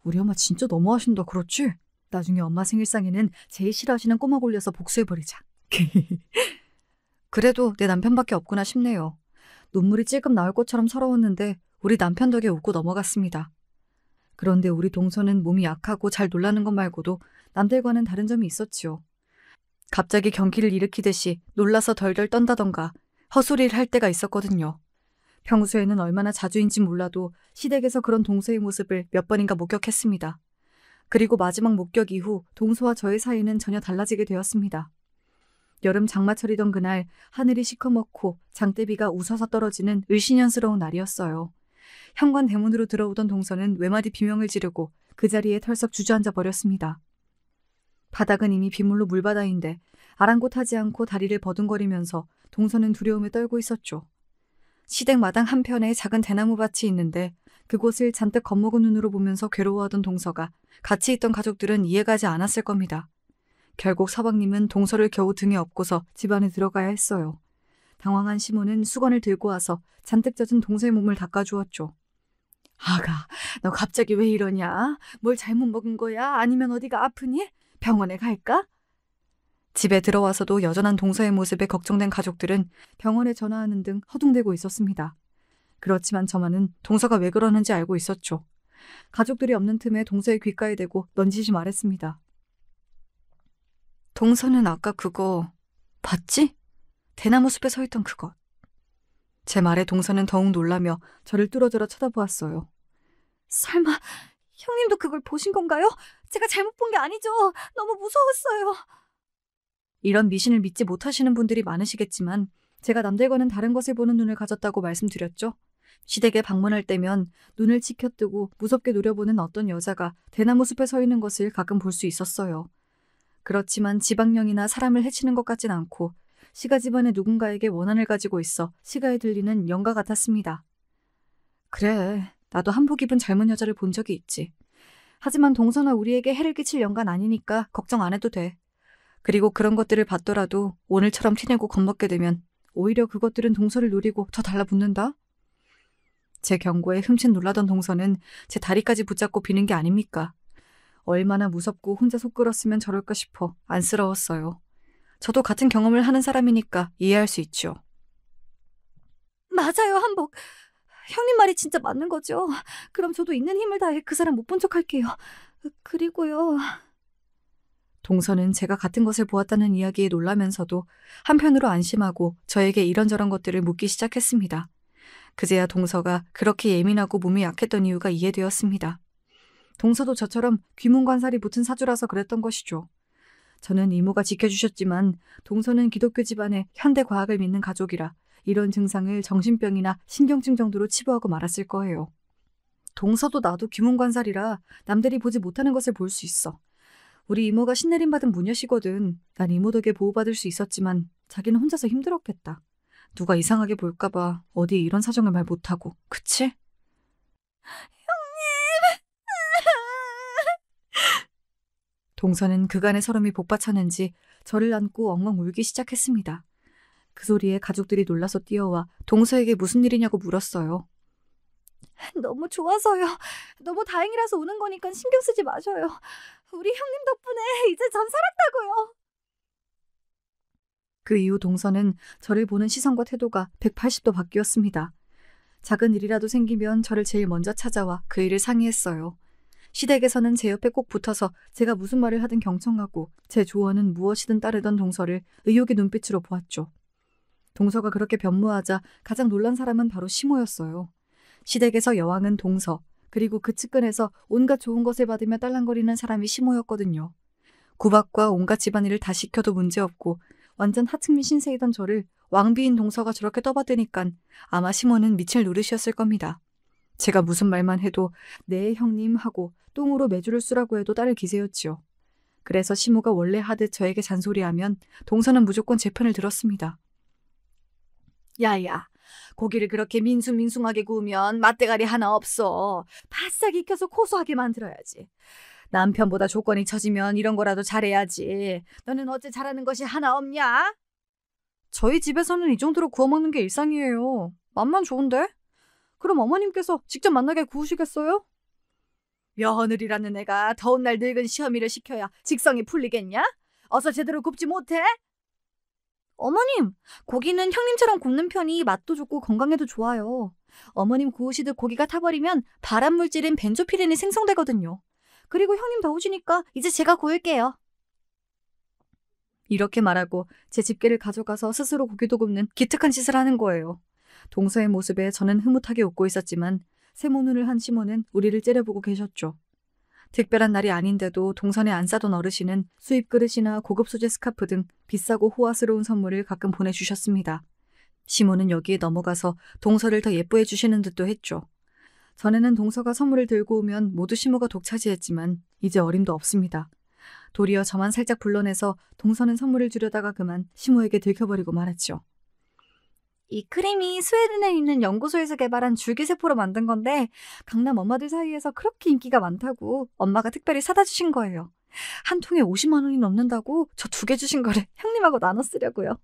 S1: 우리 엄마 진짜 너무하신다, 그렇지? 나중에 엄마 생일상에는 제일 싫어하시는 꼬막 올려서 복수해버리자. 그래도 내 남편밖에 없구나 싶네요. 눈물이 찔끔 나올 것처럼 서러웠는데 우리 남편 덕에 웃고 넘어갔습니다. 그런데 우리 동서는 몸이 약하고 잘 놀라는 것 말고도 남들과는 다른 점이 있었지요. 갑자기 경기를 일으키듯이 놀라서 덜덜 떤다던가 헛소리를 할 때가 있었거든요. 평소에는 얼마나 자주인지 몰라도 시댁에서 그런 동서의 모습을 몇 번인가 목격했습니다. 그리고 마지막 목격 이후 동서와 저의 사이는 전혀 달라지게 되었습니다. 여름 장마철이던 그날 하늘이 시커멓고 장대비가 우서서 떨어지는 을씨년스러운 날이었어요. 현관 대문으로 들어오던 동서는 외마디 비명을 지르고 그 자리에 털썩 주저앉아 버렸습니다. 바닥은 이미 빗물로 물바다인데 아랑곳하지 않고 다리를 버둥거리면서 동서는 두려움에 떨고 있었죠. 시댁 마당 한편에 작은 대나무밭이 있는데 그곳을 잔뜩 겁먹은 눈으로 보면서 괴로워하던 동서가 같이 있던 가족들은 이해가지 않았을 겁니다. 결국 서방님은 동서를 겨우 등에 업고서 집 안에 들어가야 했어요. 당황한 시모는 수건을 들고 와서 잔뜩 젖은 동서의 몸을 닦아주었죠. 아가, 너 갑자기 왜 이러냐? 뭘 잘못 먹은 거야? 아니면 어디가 아프니? 병원에 갈까? 집에 들어와서도 여전한 동서의 모습에 걱정된 가족들은 병원에 전화하는 등 허둥대고 있었습니다. 그렇지만 저만은 동서가 왜 그러는지 알고 있었죠. 가족들이 없는 틈에 동서의 귓가에 대고 넌지시 말했습니다. 동서는 아까 그거 봤지? 대나무 숲에 서 있던 그것. 제 말에 동서는 더욱 놀라며 저를 뚫어져라 쳐다보았어요. 설마 형님도 그걸 보신 건가요? 제가 잘못 본 게 아니죠. 너무 무서웠어요. 이런 미신을 믿지 못하시는 분들이 많으시겠지만 제가 남들과는 다른 것을 보는 눈을 가졌다고 말씀드렸죠. 시댁에 방문할 때면 눈을 치켜뜨고 무섭게 노려보는 어떤 여자가 대나무 숲에 서 있는 것을 가끔 볼 수 있었어요. 그렇지만 지방령이나 사람을 해치는 것 같진 않고 시가 집안의 누군가에게 원한을 가지고 있어 시가에 들리는 영가 같았습니다. 그래, 나도 한복 입은 젊은 여자를 본 적이 있지. 하지만 동서나 우리에게 해를 끼칠 영가는 아니니까 걱정 안 해도 돼. 그리고 그런 것들을 봤더라도 오늘처럼 티내고 겁먹게 되면 오히려 그것들은 동서를 노리고 더 달라붙는다. 제 경고에 흠칫 놀라던 동서는 제 다리까지 붙잡고 비는 게 아닙니까? 얼마나 무섭고 혼자 속 끓었으면 저럴까 싶어 안쓰러웠어요. 저도 같은 경험을 하는 사람이니까 이해할 수 있죠. 맞아요, 한복. 형님 말이 진짜 맞는 거죠. 그럼 저도 있는 힘을 다해 그 사람 못 본 척 할게요. 그리고요. 동서는 제가 같은 것을 보았다는 이야기에 놀라면서도 한편으로 안심하고 저에게 이런저런 것들을 묻기 시작했습니다. 그제야 동서가 그렇게 예민하고 몸이 약했던 이유가 이해되었습니다. 동서도 저처럼 귀문관살이 붙은 사주라서 그랬던 것이죠. 저는 이모가 지켜주셨지만 동서는 기독교 집안의 현대과학을 믿는 가족이라 이런 증상을 정신병이나 신경증 정도로 치부하고 말았을 거예요. 동서도 나도 귀문관살이라 남들이 보지 못하는 것을 볼 수 있어. 우리 이모가 신내림 받은 무녀시거든. 난 이모 덕에 보호받을 수 있었지만 자기는 혼자서 힘들었겠다. 누가 이상하게 볼까봐 어디 이런 사정을 말 못하고. 그치? 동서는 그간의 서름이 복받쳤는지 저를 안고 엉엉 울기 시작했습니다. 그 소리에 가족들이 놀라서 뛰어와 동서에게 무슨 일이냐고 물었어요. 너무 좋아서요. 너무 다행이라서 우는 거니까 신경 쓰지 마셔요. 우리 형님 덕분에 이제 전 살았다고요. 그 이후 동서는 저를 보는 시선과 태도가 180도 바뀌었습니다. 작은 일이라도 생기면 저를 제일 먼저 찾아와 그 일을 상의했어요. 시댁에서는 제 옆에 꼭 붙어서 제가 무슨 말을 하든 경청하고 제 조언은 무엇이든 따르던 동서를 의욕의 눈빛으로 보았죠. 동서가 그렇게 변모하자 가장 놀란 사람은 바로 시모였어요. 시댁에서 여왕은 동서, 그리고 그 측근에서 온갖 좋은 것을 받으며 딸랑거리는 사람이 시모였거든요. 구박과 온갖 집안일을 다 시켜도 문제없고 완전 하층민 신세이던 저를 왕비인 동서가 저렇게 떠받드니깐 아마 시모는 미칠 노릇이었을 겁니다. 제가 무슨 말만 해도 네 형님 하고 똥으로 매주를 쓰라고 해도 따를 기세였지요. 그래서 시모가 원래 하듯 저에게 잔소리하면 동서는 무조건 제 편을 들었습니다. 야야, 고기를 그렇게 민숭민숭하게 구우면 맛대가리 하나 없어. 바싹 익혀서 고소하게 만들어야지. 남편보다 조건이 처지면 이런 거라도 잘해야지. 너는 어째 잘하는 것이 하나 없냐? 저희 집에서는 이 정도로 구워 먹는 게 일상이에요. 맛만 좋은데? 그럼 어머님께서 직접 만나게 구우시겠어요? 며느리라는 애가 더운 날 늙은 시어미를 시켜야 직성이 풀리겠냐? 어서 제대로 굽지 못해? 어머님, 고기는 형님처럼 굽는 편이 맛도 좋고 건강에도 좋아요. 어머님 구우시듯 고기가 타버리면 발암물질인 벤조피렌이 생성되거든요. 그리고 형님 더우시니까 이제 제가 구울게요. 이렇게 말하고 제 집게를 가져가서 스스로 고기도 굽는 기특한 짓을 하는 거예요. 동서의 모습에 저는 흐뭇하게 웃고 있었지만 세모눈을 한 시모는 우리를 째려보고 계셨죠. 특별한 날이 아닌데도 동선에 안 싸던 어르신은 수입 그릇이나 고급 소재 스카프 등 비싸고 호화스러운 선물을 가끔 보내주셨습니다. 시모는 여기에 넘어가서 동서를 더 예뻐해 주시는 듯도 했죠. 전에는 동서가 선물을 들고 오면 모두 시모가 독차지했지만 이제 어림도 없습니다. 도리어 저만 살짝 불러내서 동서는 선물을 주려다가 그만 시모에게 들켜버리고 말았죠. 이 크림이 스웨덴에 있는 연구소에서 개발한 줄기세포로 만든 건데 강남 엄마들 사이에서 그렇게 인기가 많다고 엄마가 특별히 사다 주신 거예요. 한 통에 50만 원이 넘는다고 저 2개 주신 거를 형님하고 나눠 쓰려고요.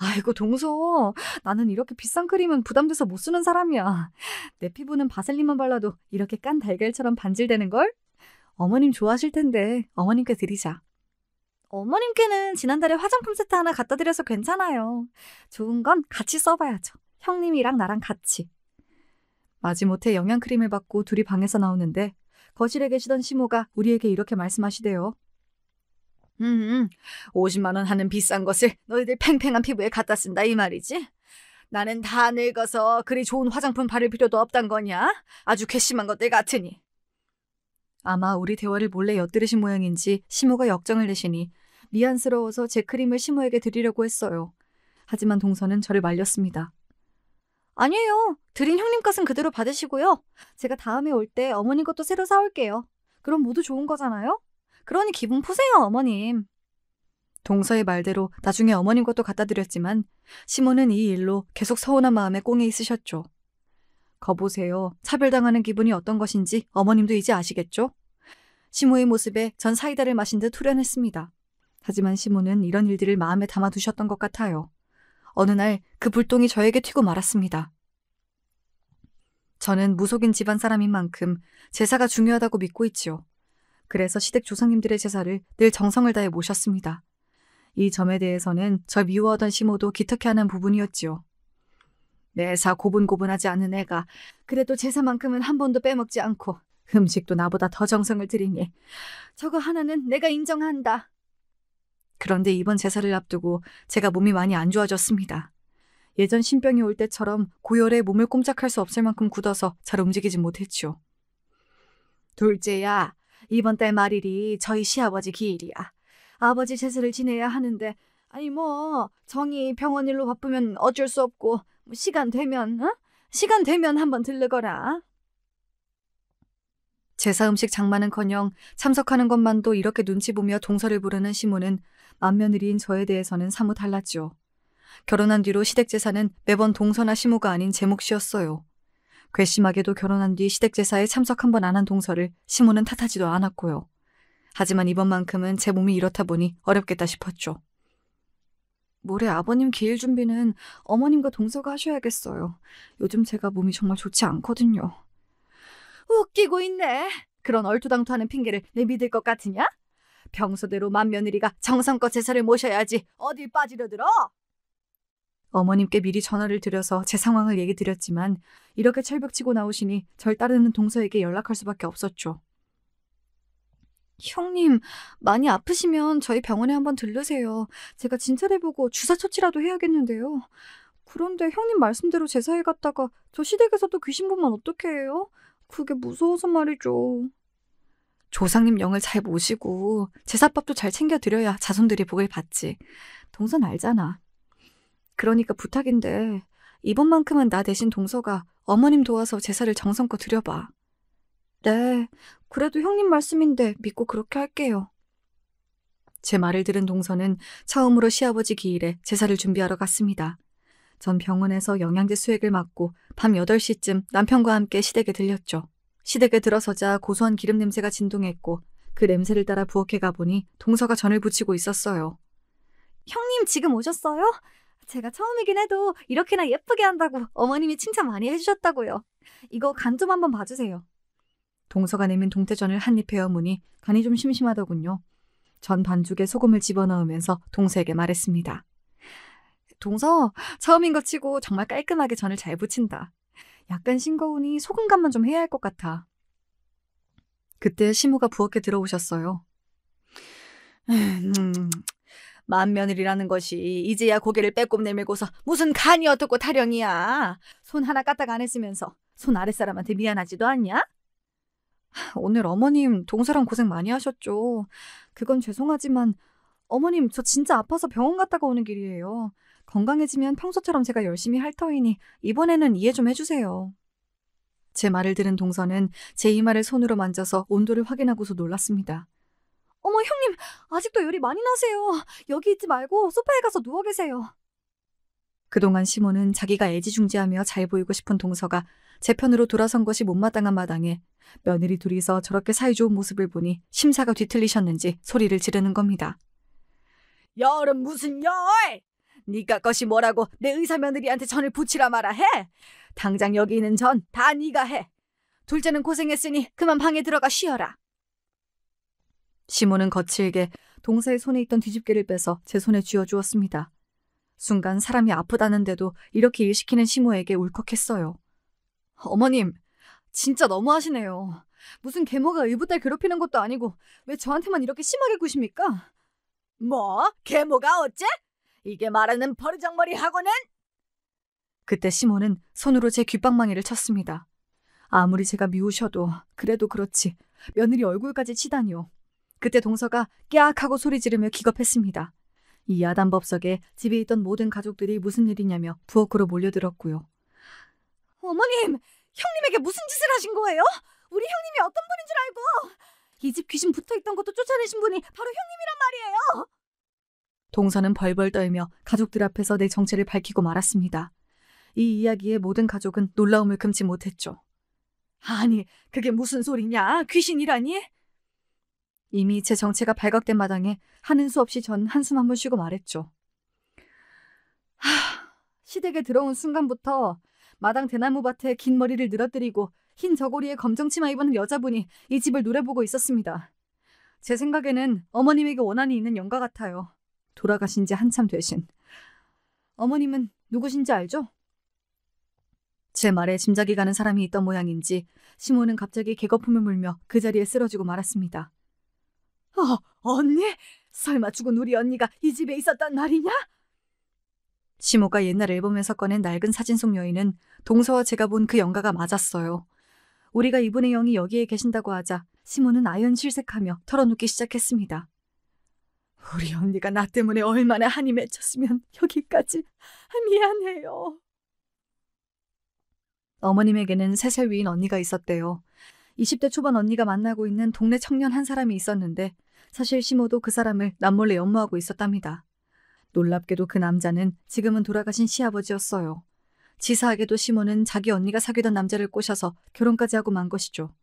S1: 아이고 동서, 나는 이렇게 비싼 크림은 부담돼서 못 쓰는 사람이야. 내 피부는 바셀린만 발라도 이렇게 깐 달걀처럼 반질되는걸? 어머님 좋아하실 텐데 어머님께 드리자. 어머님께는 지난달에 화장품 세트 하나 갖다 드려서 괜찮아요. 좋은 건 같이 써봐야죠. 형님이랑 나랑 같이. 마지못해 영양크림을 받고 둘이 방에서 나오는데 거실에 계시던 시모가 우리에게 이렇게 말씀하시대요. 50만 원 하는 비싼 것을 너희들 팽팽한 피부에 갖다 쓴다 이 말이지? 나는 다 늙어서 그리 좋은 화장품 바를 필요도 없단 거냐? 아주 괘씸한 것들 같으니. 아마 우리 대화를 몰래 엿들으신 모양인지 시모가 역정을 내시니 미안스러워서 제 크림을 시모에게 드리려고 했어요. 하지만 동서는 저를 말렸습니다. 아니에요. 드린 형님 것은 그대로 받으시고요. 제가 다음에 올 때 어머님 것도 새로 사올게요. 그럼 모두 좋은 거잖아요? 그러니 기분 푸세요, 어머님. 동서의 말대로 나중에 어머님 것도 갖다 드렸지만 시모는 이 일로 계속 서운한 마음에 꽁에 있으셨죠. 거보세요. 차별당하는 기분이 어떤 것인지 어머님도 이제 아시겠죠? 시모의 모습에 전 사이다를 마신 듯 후련했습니다. 하지만 시모는 이런 일들을 마음에 담아두셨던 것 같아요. 어느 날 그 불똥이 저에게 튀고 말았습니다. 저는 무속인 집안 사람인 만큼 제사가 중요하다고 믿고 있지요. 그래서 시댁 조상님들의 제사를 늘 정성을 다해 모셨습니다. 이 점에 대해서는 절 미워하던 시모도 기특해하는 부분이었지요. 매사 고분고분하지 않은 애가 그래도 제사만큼은 한 번도 빼먹지 않고 음식도 나보다 더 정성을 들이니 저거 하나는 내가 인정한다. 그런데 이번 제사를 앞두고 제가 몸이 많이 안 좋아졌습니다. 예전 신병이 올 때처럼 고열에 몸을 꼼짝할 수 없을 만큼 굳어서 잘 움직이지 못했지요. 둘째야, 이번 달 말일이 저희 시아버지 기일이야. 아버지 제사를 지내야 하는데 아니 뭐 정이 병원 일로 바쁘면 어쩔 수 없고 시간 되면 시간 되면 한번 들르거라. 제사 음식 장만은커녕 참석하는 것만도 이렇게 눈치 보며 동서를 부르는 시모는 맏며느리인 저에 대해서는 사뭇 달랐죠. 결혼한 뒤로 시댁 제사는 매번 동서나 시모가 아닌 제 몫이었어요. 괘씸하게도 결혼한 뒤 시댁 제사에 참석 한 번 안 한 동서를 시모는 탓하지도 않았고요. 하지만 이번만큼은 제 몸이 이렇다 보니 어렵겠다 싶었죠. 모레 아버님 기일 준비는 어머님과 동서가 하셔야겠어요. 요즘 제가 몸이 정말 좋지 않거든요. 웃기고 있네. 그런 얼토당토하는 핑계를 내 믿을 것 같으냐? 평소대로 맏며느리가 정성껏 제사를 모셔야지 어딜 빠지려 들어? 어머님께 미리 전화를 드려서 제 상황을 얘기 드렸지만 이렇게 철벽치고 나오시니 절 따르는 동서에게 연락할 수밖에 없었죠. 형님, 많이 아프시면 저희 병원에 한번 들르세요. 제가 진찰해보고 주사 처치라도 해야겠는데요. 그런데 형님 말씀대로 제사에 갔다가 저 시댁에서 또 귀신 보면 어떻게 해요? 그게 무서워서 말이죠. 조상님 영을 잘 모시고 제사밥도 잘 챙겨드려야 자손들이 복을 받지. 동선 알잖아. 그러니까 부탁인데 이번만큼은 나 대신 동서가 어머님 도와서 제사를 정성껏 드려봐. 네, 그래도 형님 말씀인데 믿고 그렇게 할게요. 제 말을 들은 동서는 처음으로 시아버지 기일에 제사를 준비하러 갔습니다. 전 병원에서 영양제 수액을 맞고 밤 8시쯤 남편과 함께 시댁에 들렸죠. 시댁에 들어서자 고소한 기름 냄새가 진동했고 그 냄새를 따라 부엌에 가보니 동서가 전을 부치고 있었어요. 형님 지금 오셨어요? 제가 처음이긴 해도 이렇게나 예쁘게 한다고 어머님이 칭찬 많이 해주셨다고요. 이거 간 좀 한번 봐주세요. 동서가 내민 동태전을 한 입 베어무니 간이 좀 심심하더군요. 전 반죽에 소금을 집어넣으면서 동서에게 말했습니다. 동서, 처음인 것 치고 정말 깔끔하게 전을 잘 부친다. 약간 싱거우니 소금 간만 좀 해야 할 것 같아. 그때 시모가 부엌에 들어오셨어요. 맏며느리라는 것이 이제야 고개를 빼꼼 내밀고서 무슨 간이 어떻고 타령이야. 손 하나 까딱 안 했으면서 손 아랫사람한테 미안하지도 않냐? 오늘 어머님 동서랑 고생 많이 하셨죠. 그건 죄송하지만 어머님 저 진짜 아파서 병원 갔다가 오는 길이에요. 건강해지면 평소처럼 제가 열심히 할 터이니 이번에는 이해 좀 해주세요. 제 말을 들은 동서는 제 이마를 손으로 만져서 온도를 확인하고서 놀랐습니다. 어머 형님 아직도 열이 많이 나세요. 여기 있지 말고 소파에 가서 누워 계세요. 그동안 시모는 자기가 애지중지하며 잘 보이고 싶은 동서가 제 편으로 돌아선 것이 못마땅한 마당에 며느리 둘이서 저렇게 사이좋은 모습을 보니 심사가 뒤틀리셨는지 소리를 지르는 겁니다. 열은 무슨 열! 네가 것이 뭐라고 내 의사 며느리한테 전을 부치라 마라 해? 당장 여기 있는 전 다 네가 해. 둘째는 고생했으니 그만 방에 들어가 쉬어라. 시모는 거칠게 동서의 손에 있던 뒤집개를 빼서 제 손에 쥐어주었습니다. 순간 사람이 아프다는데도 이렇게 일시키는 시모에게 울컥했어요. 어머님, 진짜 너무하시네요. 무슨 계모가 의붓딸 괴롭히는 것도 아니고 왜 저한테만 이렇게 심하게 구십니까? 뭐? 계모가 어째? 이게 말하는 버르장머리하고는? 그때 시모는 손으로 제 귓방망이를 쳤습니다. 아무리 제가 미우셔도 그래도 그렇지 며느리 얼굴까지 치다니요. 그때 동서가 깨악하고 소리 지르며 기겁했습니다. 이 야단법석에 집에 있던 모든 가족들이 무슨 일이냐며 부엌으로 몰려들었고요. 어머님! 형님에게 무슨 짓을 하신 거예요? 우리 형님이 어떤 분인 줄 알고! 이 집 귀신 붙어있던 것도 쫓아내신 분이 바로 형님이란 말이에요! 동서는 벌벌 떨며 가족들 앞에서 내 정체를 밝히고 말았습니다. 이 이야기에 모든 가족은 놀라움을 금치 못했죠. 아니, 그게 무슨 소리냐? 귀신이라니? 이미 제 정체가 발각된 마당에 하는 수 없이 전 한숨 한번 쉬고 말했죠. 시댁에 들어온 순간부터 마당 대나무밭에 긴 머리를 늘어뜨리고 흰 저고리에 검정 치마 입은 여자분이 이 집을 노려보고 있었습니다. 제 생각에는 어머님에게 원한이 있는 영가 같아요. 돌아가신 지 한참 되신. 어머님은 누구신지 알죠? 제 말에 짐작이 가는 사람이 있던 모양인지 시모는 갑자기 개거품을 물며 그 자리에 쓰러지고 말았습니다. 언니? 설마 죽은 우리 언니가 이 집에 있었단 말이냐? 시모가 옛날 앨범에서 꺼낸 낡은 사진 속 여인은 동서와 제가 본 그 영가가 맞았어요. 우리가 이분의 영이 여기에 계신다고 하자 시모는 아연실색하며 털어놓기 시작했습니다. 우리 언니가 나 때문에 얼마나 한이 맺혔으면 여기까지. 미안해요. 어머님에게는 3살 위인 언니가 있었대요. 20대 초반 언니가 만나고 있는 동네 청년 한 사람이 있었는데 사실 시모도 그 사람을 남몰래 연모하고 있었답니다. 놀랍게도 그 남자는 지금은 돌아가신 시아버지였어요. 치사하게도 시모는 자기 언니가 사귀던 남자를 꼬셔서 결혼까지 하고 만 것이죠.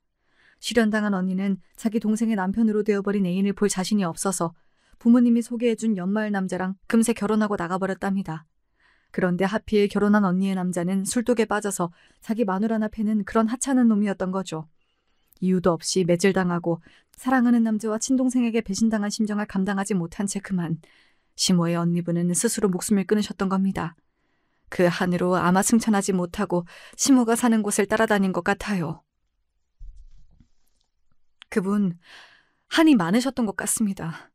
S1: 실연당한 언니는 자기 동생의 남편으로 되어버린 애인을 볼 자신이 없어서 부모님이 소개해준 연마을 남자랑 금세 결혼하고 나가버렸답니다. 그런데 하필 결혼한 언니의 남자는 술독에 빠져서 자기 마누라 하나 패는 그런 하찮은 놈이었던 거죠. 이유도 없이 매질당하고 사랑하는 남자와 친동생에게 배신당한 심정을 감당하지 못한 채 그만 시모의 언니분은 스스로 목숨을 끊으셨던 겁니다. 그 한으로 아마 승천하지 못하고 시모가 사는 곳을 따라다닌 것 같아요. 그분 한이 많으셨던 것 같습니다.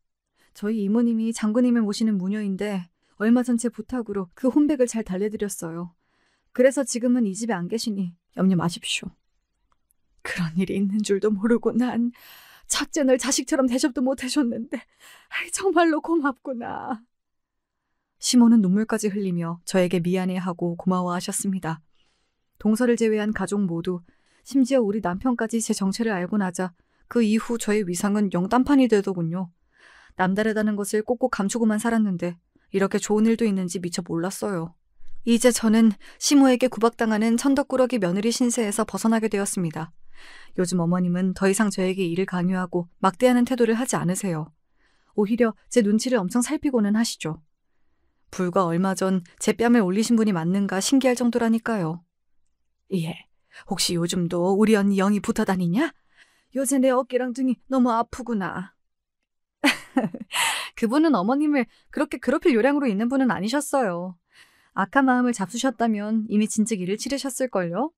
S1: 저희 이모님이 장군님을 모시는 무녀인데 얼마 전 제 부탁으로 그 혼백을 잘 달래드렸어요. 그래서 지금은 이 집에 안 계시니 염려 마십시오. 그런 일이 있는 줄도 모르고 난 첫째 널 자식처럼 대접도 못 해줬는데 정말로 고맙구나. 시모는 눈물까지 흘리며 저에게 미안해하고 고마워하셨습니다. 동서를 제외한 가족 모두, 심지어 우리 남편까지 제 정체를 알고 나자 그 이후 저의 위상은 영단판이 되더군요. 남다르다는 것을 꼭꼭 감추고만 살았는데 이렇게 좋은 일도 있는지 미처 몰랐어요. 이제 저는 시모에게 구박당하는 천덕꾸러기 며느리 신세에서 벗어나게 되었습니다. 요즘 어머님은 더 이상 저에게 일을 강요하고 막대하는 태도를 하지 않으세요. 오히려 제 눈치를 엄청 살피고는 하시죠. 불과 얼마 전 제 뺨을 올리신 분이 맞는가 신기할 정도라니까요. 예, 혹시 요즘도 우리 언니 영이 붙어 다니냐? 요새 내 어깨랑 등이 너무 아프구나. 그분은 어머님을 그렇게 괴롭힐 요량으로 있는 분은 아니셨어요. 악한 마음을 잡수셨다면 이미 진즉 일을 치르셨을걸요?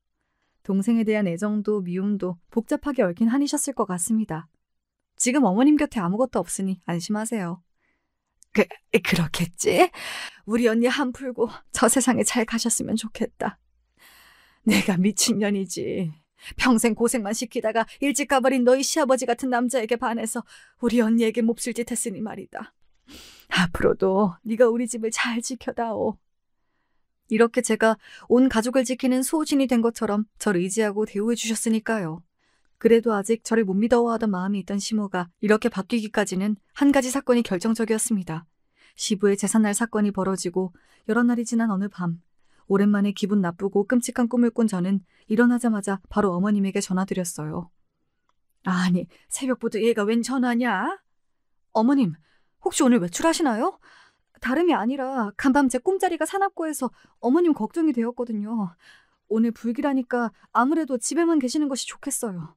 S1: 동생에 대한 애정도 미움도 복잡하게 얽힌 한이셨을 것 같습니다. 지금 어머님 곁에 아무것도 없으니 안심하세요. 그렇겠지? 우리 언니 한 풀고 저 세상에 잘 가셨으면 좋겠다. 내가 미친년이지. 평생 고생만 시키다가 일찍 가버린 너희 시아버지 같은 남자에게 반해서 우리 언니에게 몹쓸 짓 했으니 말이다. 앞으로도 네가 우리 집을 잘 지켜다오. 이렇게 제가 온 가족을 지키는 수호신이 된 것처럼 저를 의지하고 대우해 주셨으니까요. 그래도 아직 저를 못 믿어하던 마음이 있던 시모가 이렇게 바뀌기까지는 한 가지 사건이 결정적이었습니다. 시부의 제삿날 사건이 벌어지고 여러 날이 지난 어느 밤, 오랜만에 기분 나쁘고 끔찍한 꿈을 꾼 저는 일어나자마자 바로 어머님에게 전화드렸어요. 아니, 새벽부터 얘가 웬 전화냐? 어머님, 혹시 오늘 외출하시나요? 다름이 아니라 간밤 제 꿈자리가 사납고해서 어머님 걱정이 되었거든요. 오늘 불길하니까 아무래도 집에만 계시는 것이 좋겠어요.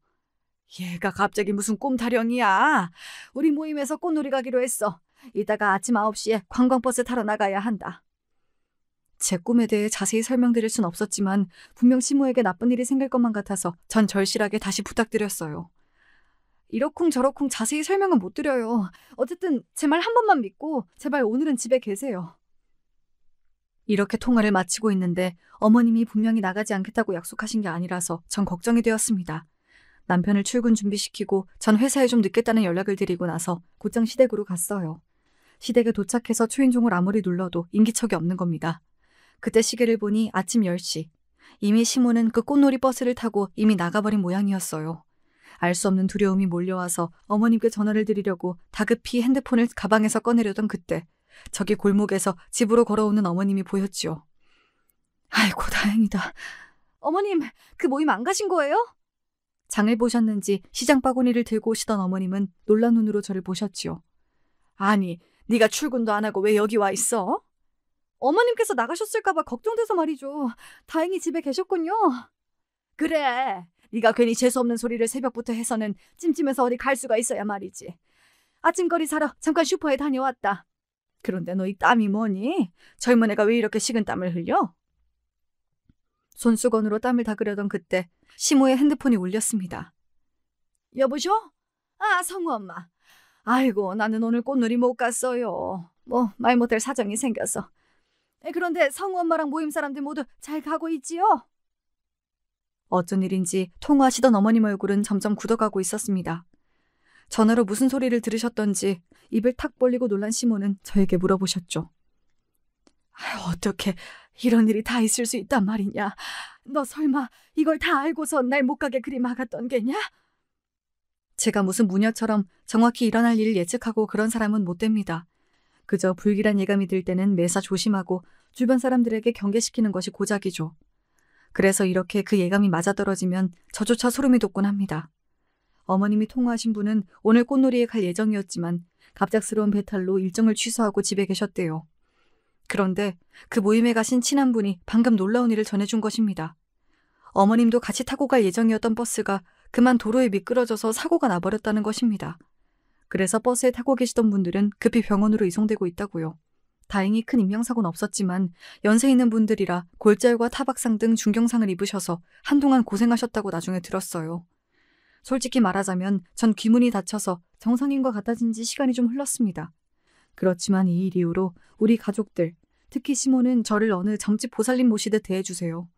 S1: 얘가 갑자기 무슨 꿈 타령이야. 우리 모임에서 꽃놀이 가기로 했어. 이따가 아침 9시에 관광버스 타러 나가야 한다. 제 꿈에 대해 자세히 설명드릴 순 없었지만 분명 시모에게 나쁜 일이 생길 것만 같아서 전 절실하게 다시 부탁드렸어요. 이러쿵 저러쿵 자세히 설명은 못 드려요. 어쨌든 제 말 한 번만 믿고 제발 오늘은 집에 계세요. 이렇게 통화를 마치고 있는데 어머님이 분명히 나가지 않겠다고 약속하신 게 아니라서 전 걱정이 되었습니다. 남편을 출근 준비시키고 전 회사에 좀 늦겠다는 연락을 드리고 나서 곧장 시댁으로 갔어요. 시댁에 도착해서 초인종을 아무리 눌러도 인기척이 없는 겁니다. 그때 시계를 보니 아침 10시. 이미 시모는 그 꽃놀이 버스를 타고 이미 나가버린 모양이었어요. 알 수 없는 두려움이 몰려와서 어머님께 전화를 드리려고 다급히 핸드폰을 가방에서 꺼내려던 그때 저기 골목에서 집으로 걸어오는 어머님이 보였지요. 아이고 다행이다. 어머님, 그 모임 안 가신 거예요? 장을 보셨는지 시장 바구니를 들고 오시던 어머님은 놀란 눈으로 저를 보셨지요. 아니, 네가 출근도 안 하고 왜 여기 와 있어? 어머님께서 나가셨을까 봐 걱정돼서 말이죠. 다행히 집에 계셨군요. 그래, 네가 괜히 재수없는 소리를 새벽부터 해서는 찜찜해서 어디 갈 수가 있어야 말이지. 아침거리 사러 잠깐 슈퍼에 다녀왔다. 그런데 너 이 땀이 뭐니? 젊은 애가 왜 이렇게 식은 땀을 흘려? 손수건으로 땀을 닦으려던 그때 시모의 핸드폰이 울렸습니다. 여보쇼? 아, 성우 엄마. 아이고, 나는 오늘 꽃놀이 못 갔어요. 뭐 말 못할 사정이 생겨서. 그런데 성우 엄마랑 모임 사람들 모두 잘 가고 있지요? 어쩐 일인지 통화하시던 어머님 얼굴은 점점 굳어가고 있었습니다. 전화로 무슨 소리를 들으셨던지 입을 탁 벌리고 놀란 시모는 저에게 물어보셨죠. 어떻게 이런 일이 다 있을 수 있단 말이냐? 너 설마 이걸 다 알고서 날 못 가게 그리 막았던 게냐? 제가 무슨 무녀처럼 정확히 일어날 일을 예측하고 그런 사람은 못 됩니다. 그저 불길한 예감이 들 때는 매사 조심하고 주변 사람들에게 경계시키는 것이 고작이죠. 그래서 이렇게 그 예감이 맞아떨어지면 저조차 소름이 돋곤 합니다. 어머님이 통화하신 분은 오늘 꽃놀이에 갈 예정이었지만 갑작스러운 배탈로 일정을 취소하고 집에 계셨대요. 그런데 그 모임에 가신 친한분이 방금 놀라운 일을 전해준 것입니다. 어머님도 같이 타고 갈 예정이었던 버스가 그만 도로에 미끄러져서 사고가 나버렸다는 것입니다. 그래서 버스에 타고 계시던 분들은 급히 병원으로 이송되고 있다고요. 다행히 큰 인명사고는 없었지만 연세 있는 분들이라 골절과 타박상 등 중경상을 입으셔서 한동안 고생하셨다고 나중에 들었어요. 솔직히 말하자면 전 귀문이 닫혀서 정상인과 같아진 지 시간이 좀 흘렀습니다. 그렇지만 이 일 이후로 우리 가족들, 특히 시모는 저를 어느 점집 보살님 모시듯 대해주세요.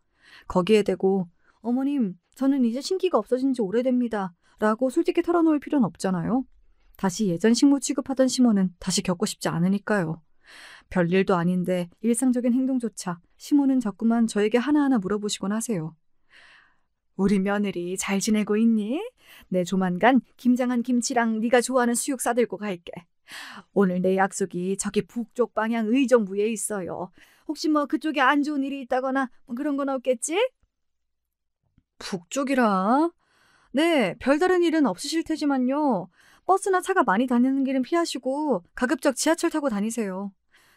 S1: 거기에 대고 어머님, 저는 이제 신기가 없어진 지 오래됩니다. 라고 솔직히 털어놓을 필요는 없잖아요. 다시 예전 식모 취급하던 시모는 다시 겪고 싶지 않으니까요. 별일도 아닌데 일상적인 행동조차 시모는 자꾸만 저에게 하나하나 물어보시곤 하세요. 우리 며느리 잘 지내고 있니? 내 조만간 김장한 김치랑 네가 좋아하는 수육 싸들고 갈게. 오늘 내 약속이 저기 북쪽 방향 의정부에 있어요. 혹시 뭐 그쪽에 안 좋은 일이 있다거나 뭐 그런 건 없겠지? 북쪽이라? 네, 별다른 일은 없으실 테지만요. 버스나 차가 많이 다니는 길은 피하시고 가급적 지하철 타고 다니세요.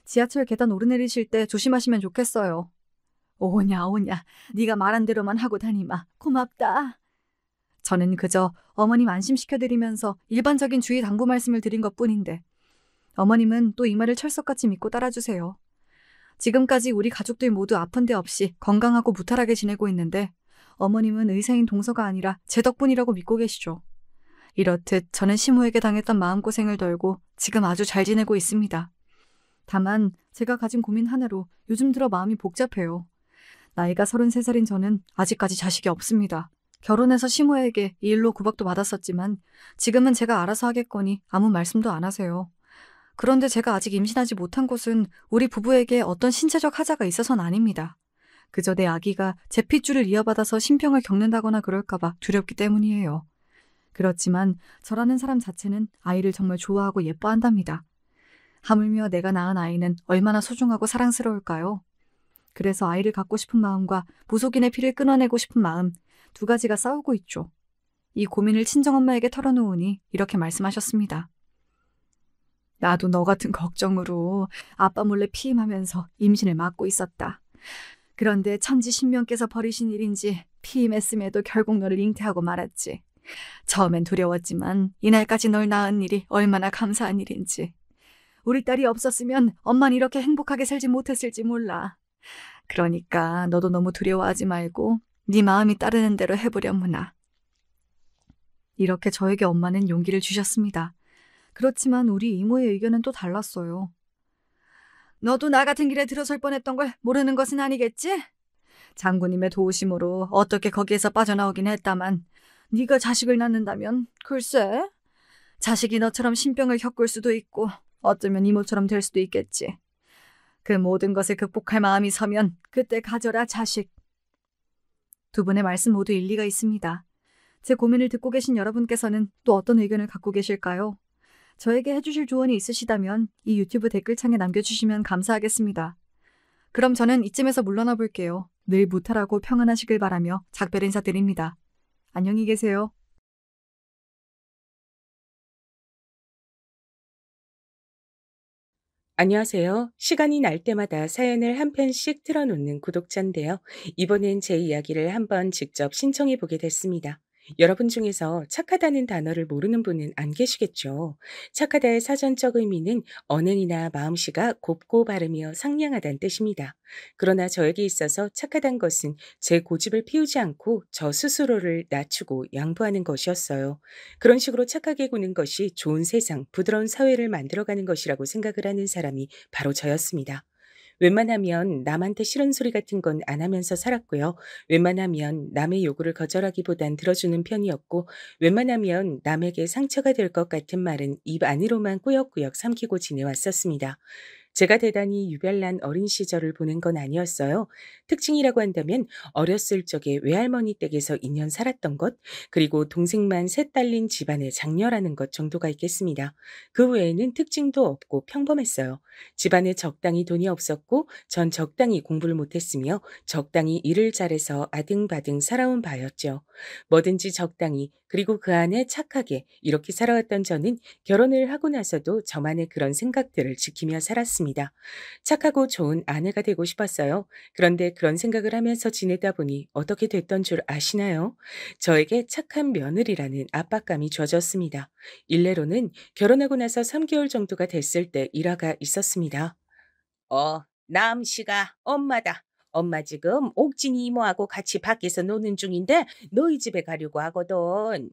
S1: 지하철 계단 오르내리실 때 조심하시면 좋겠어요. 오냐 오냐, 네가 말한 대로만 하고 다니마. 고맙다. 저는 그저 어머님 안심시켜드리면서 일반적인 주의 당부 말씀을 드린 것뿐인데 어머님은 또 이 말을 철석같이 믿고 따라주세요. 지금까지 우리 가족들 모두 아픈 데 없이 건강하고 무탈하게 지내고 있는데 어머님은 의사인 동서가 아니라 제 덕분이라고 믿고 계시죠. 이렇듯 저는 시모에게 당했던 마음고생을 덜고 지금 아주 잘 지내고 있습니다. 다만 제가 가진 고민 하나로 요즘 들어 마음이 복잡해요. 나이가 33살인 저는 아직까지 자식이 없습니다. 결혼해서 시모에게 이 일로 구박도 받았었지만 지금은 제가 알아서 하겠거니 아무 말씀도 안 하세요. 그런데 제가 아직 임신하지 못한 것은 우리 부부에게 어떤 신체적 하자가 있어서는 아닙니다. 그저 내 아기가 제 핏줄을 이어받아서 신병을 겪는다거나 그럴까봐 두렵기 때문이에요. 그렇지만 저라는 사람 자체는 아이를 정말 좋아하고 예뻐한답니다. 하물며 내가 낳은 아이는 얼마나 소중하고 사랑스러울까요? 그래서 아이를 갖고 싶은 마음과 무속인의 피를 끊어내고 싶은 마음, 두 가지가 싸우고 있죠. 이 고민을 친정엄마에게 털어놓으니 이렇게 말씀하셨습니다. 나도 너 같은 걱정으로 아빠 몰래 피임하면서 임신을 막고 있었다. 그런데 천지신명께서 버리신 일인지 피임했음에도 결국 너를 잉태하고 말았지. 처음엔 두려웠지만 이날까지 널 낳은 일이 얼마나 감사한 일인지. 우리 딸이 없었으면 엄만 이렇게 행복하게 살지 못했을지 몰라. 그러니까 너도 너무 두려워하지 말고 네 마음이 따르는 대로 해보려무나. 이렇게 저에게 엄마는 용기를 주셨습니다. 그렇지만 우리 이모의 의견은 또 달랐어요. 너도 나 같은 길에 들어설 뻔했던 걸 모르는 것은 아니겠지? 장군님의 도우심으로 어떻게 거기에서 빠져나오긴 했다만 네가 자식을 낳는다면 글쎄, 자식이 너처럼 신병을 겪을 수도 있고 어쩌면 이모처럼 될 수도 있겠지. 그 모든 것을 극복할 마음이 서면 그때 가져라 자식. 두 분의 말씀 모두 일리가 있습니다. 제 고민을 듣고 계신 여러분께서는 또 어떤 의견을 갖고 계실까요? 저에게 해주실 조언이 있으시다면 이 유튜브 댓글창에 남겨주시면 감사하겠습니다. 그럼 저는 이쯤에서 물러나 볼게요. 늘 무탈하고 평안하시길 바라며 작별 인사드립니다. 안녕히 계세요.
S3: 안녕하세요. 시간이 날 때마다 사연을 한 편씩 틀어놓는 구독자인데요. 이번엔 제 이야기를 한번 직접 신청해 보게 됐습니다. 여러분 중에서 착하다는 단어를 모르는 분은 안 계시겠죠. 착하다의 사전적 의미는 언행이나 마음씨가 곱고 바르며 상냥하다는 뜻입니다. 그러나 저에게 있어서 착하단 것은 제 고집을 피우지 않고 저 스스로를 낮추고 양보하는 것이었어요. 그런 식으로 착하게 구는 것이 좋은 세상, 부드러운 사회를 만들어가는 것이라고 생각을 하는 사람이 바로 저였습니다. 웬만하면 남한테 싫은 소리 같은 건 안 하면서 살았고요. 웬만하면 남의 요구를 거절하기보단 들어주는 편이었고, 웬만하면 남에게 상처가 될 것 같은 말은 입 안으로만 꾸역꾸역 삼키고 지내왔었습니다. 제가 대단히 유별난 어린 시절을 보낸 건 아니었어요. 특징이라고 한다면 어렸을 적에 외할머니 댁에서 2년 살았던 것, 그리고 동생만 셋 딸린 집안의 장녀라는 것 정도가 있겠습니다. 그 외에는 특징도 없고 평범했어요. 집안에 적당히 돈이 없었고 전 적당히 공부를 못했으며 적당히 일을 잘해서 아등바등 살아온 바였죠. 뭐든지 적당히, 그리고 그 안에 착하게 이렇게 살아왔던 저는 결혼을 하고 나서도 저만의 그런 생각들을 지키며 살았습니다. 착하고 좋은 아내가 되고 싶었어요. 그런데 그런 생각을 하면서 지내다 보니 어떻게 됐던 줄 아시나요? 저에게 착한 며느리라는 압박감이 주어졌습니다. 일례로는 결혼하고 나서 3개월 정도가 됐을 때 일화가 있었습니다. 남씨가 엄마다. 엄마 지금 옥진이 이모하고 같이 밖에서 노는 중인데 너희 집에 가려고 하거든.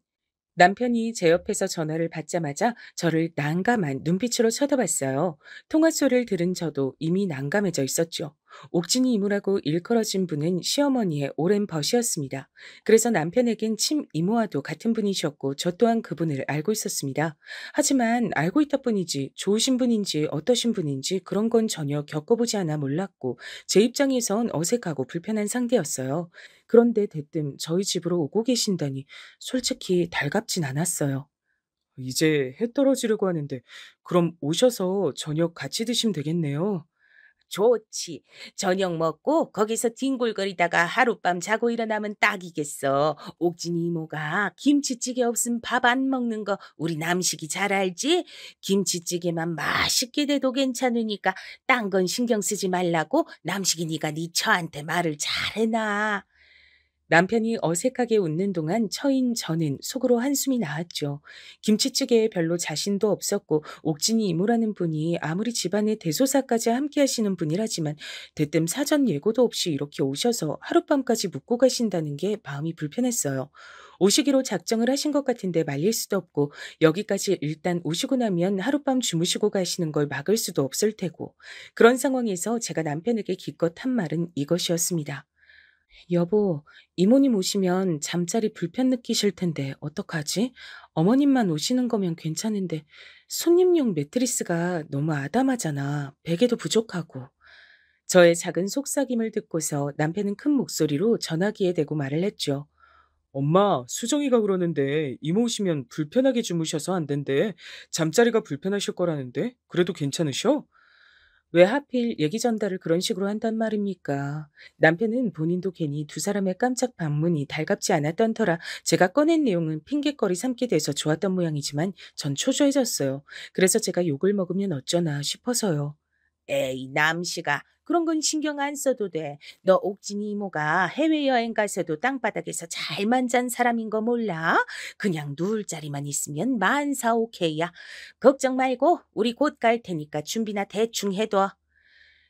S3: 남편이 제 옆에서 전화를 받자마자 저를 난감한 눈빛으로 쳐다봤어요. 통화 소리를 들은 저도 이미 난감해져 있었죠. 옥진이 이모라고 일컬어진 분은 시어머니의 오랜 벗이었습니다. 그래서 남편에겐 친 이모와도 같은 분이셨고 저 또한 그분을 알고 있었습니다. 하지만 알고 있다 뿐이지 좋으신 분인지 어떠신 분인지 그런 건 전혀 겪어보지 않아 몰랐고 제 입장에선 어색하고 불편한 상대였어요. 그런데 대뜸 저희 집으로 오고 계신다니 솔직히 달갑진 않았어요. 이제 해 떨어지려고 하는데 그럼 오셔서 저녁 같이 드시면 되겠네요. 좋지. 저녁 먹고 거기서 뒹굴거리다가 하룻밤 자고 일어나면 딱이겠어. 옥진이 이모가 김치찌개 없으면 밥 안 먹는 거 우리 남식이 잘 알지? 김치찌개만 맛있게 돼도 괜찮으니까 딴 건 신경 쓰지 말라고 남식이 네가 네 처한테 말을 잘해놔. 남편이 어색하게 웃는 동안 처인 저는 속으로 한숨이 나왔죠. 김치찌개에 별로 자신도 없었고 옥진이 이모라는 분이 아무리 집안의 대소사까지 함께 하시는 분이라지만 대뜸 사전 예고도 없이 이렇게 오셔서 하룻밤까지 묵고 가신다는 게 마음이 불편했어요. 오시기로 작정을 하신 것 같은데 말릴 수도 없고 여기까지 일단 오시고 나면 하룻밤 주무시고 가시는 걸 막을 수도 없을 테고 그런 상황에서 제가 남편에게 기껏 한 말은 이것이었습니다. 여보, 이모님 오시면 잠자리 불편 느끼실 텐데 어떡하지? 어머님만 오시는 거면 괜찮은데 손님용 매트리스가 너무 아담하잖아. 베개도 부족하고. 저의 작은 속삭임을 듣고서 남편은 큰 목소리로 전화기에 대고 말을 했죠. 엄마, 수정이가 그러는데 이모 오시면 불편하게 주무셔서 안 된대. 잠자리가 불편하실 거라는데? 그래도 괜찮으셔? 왜 하필 얘기 전달을 그런 식으로 한단 말입니까? 남편은 본인도 괜히 두 사람의 깜짝 방문이 달갑지 않았던 터라 제가 꺼낸 내용은 핑계거리 삼게 돼서 좋았던 모양이지만 전 초조해졌어요. 그래서 제가 욕을 먹으면 어쩌나 싶어서요. 에이, 남씨가 그런 건 신경 안 써도 돼. 너 옥진이 이모가 해외여행 가서도 땅바닥에서 잘만 잔 사람인 거 몰라? 그냥 누울 자리만 있으면 만사 오케이야. 걱정 말고 우리 곧 갈 테니까 준비나 대충 해둬.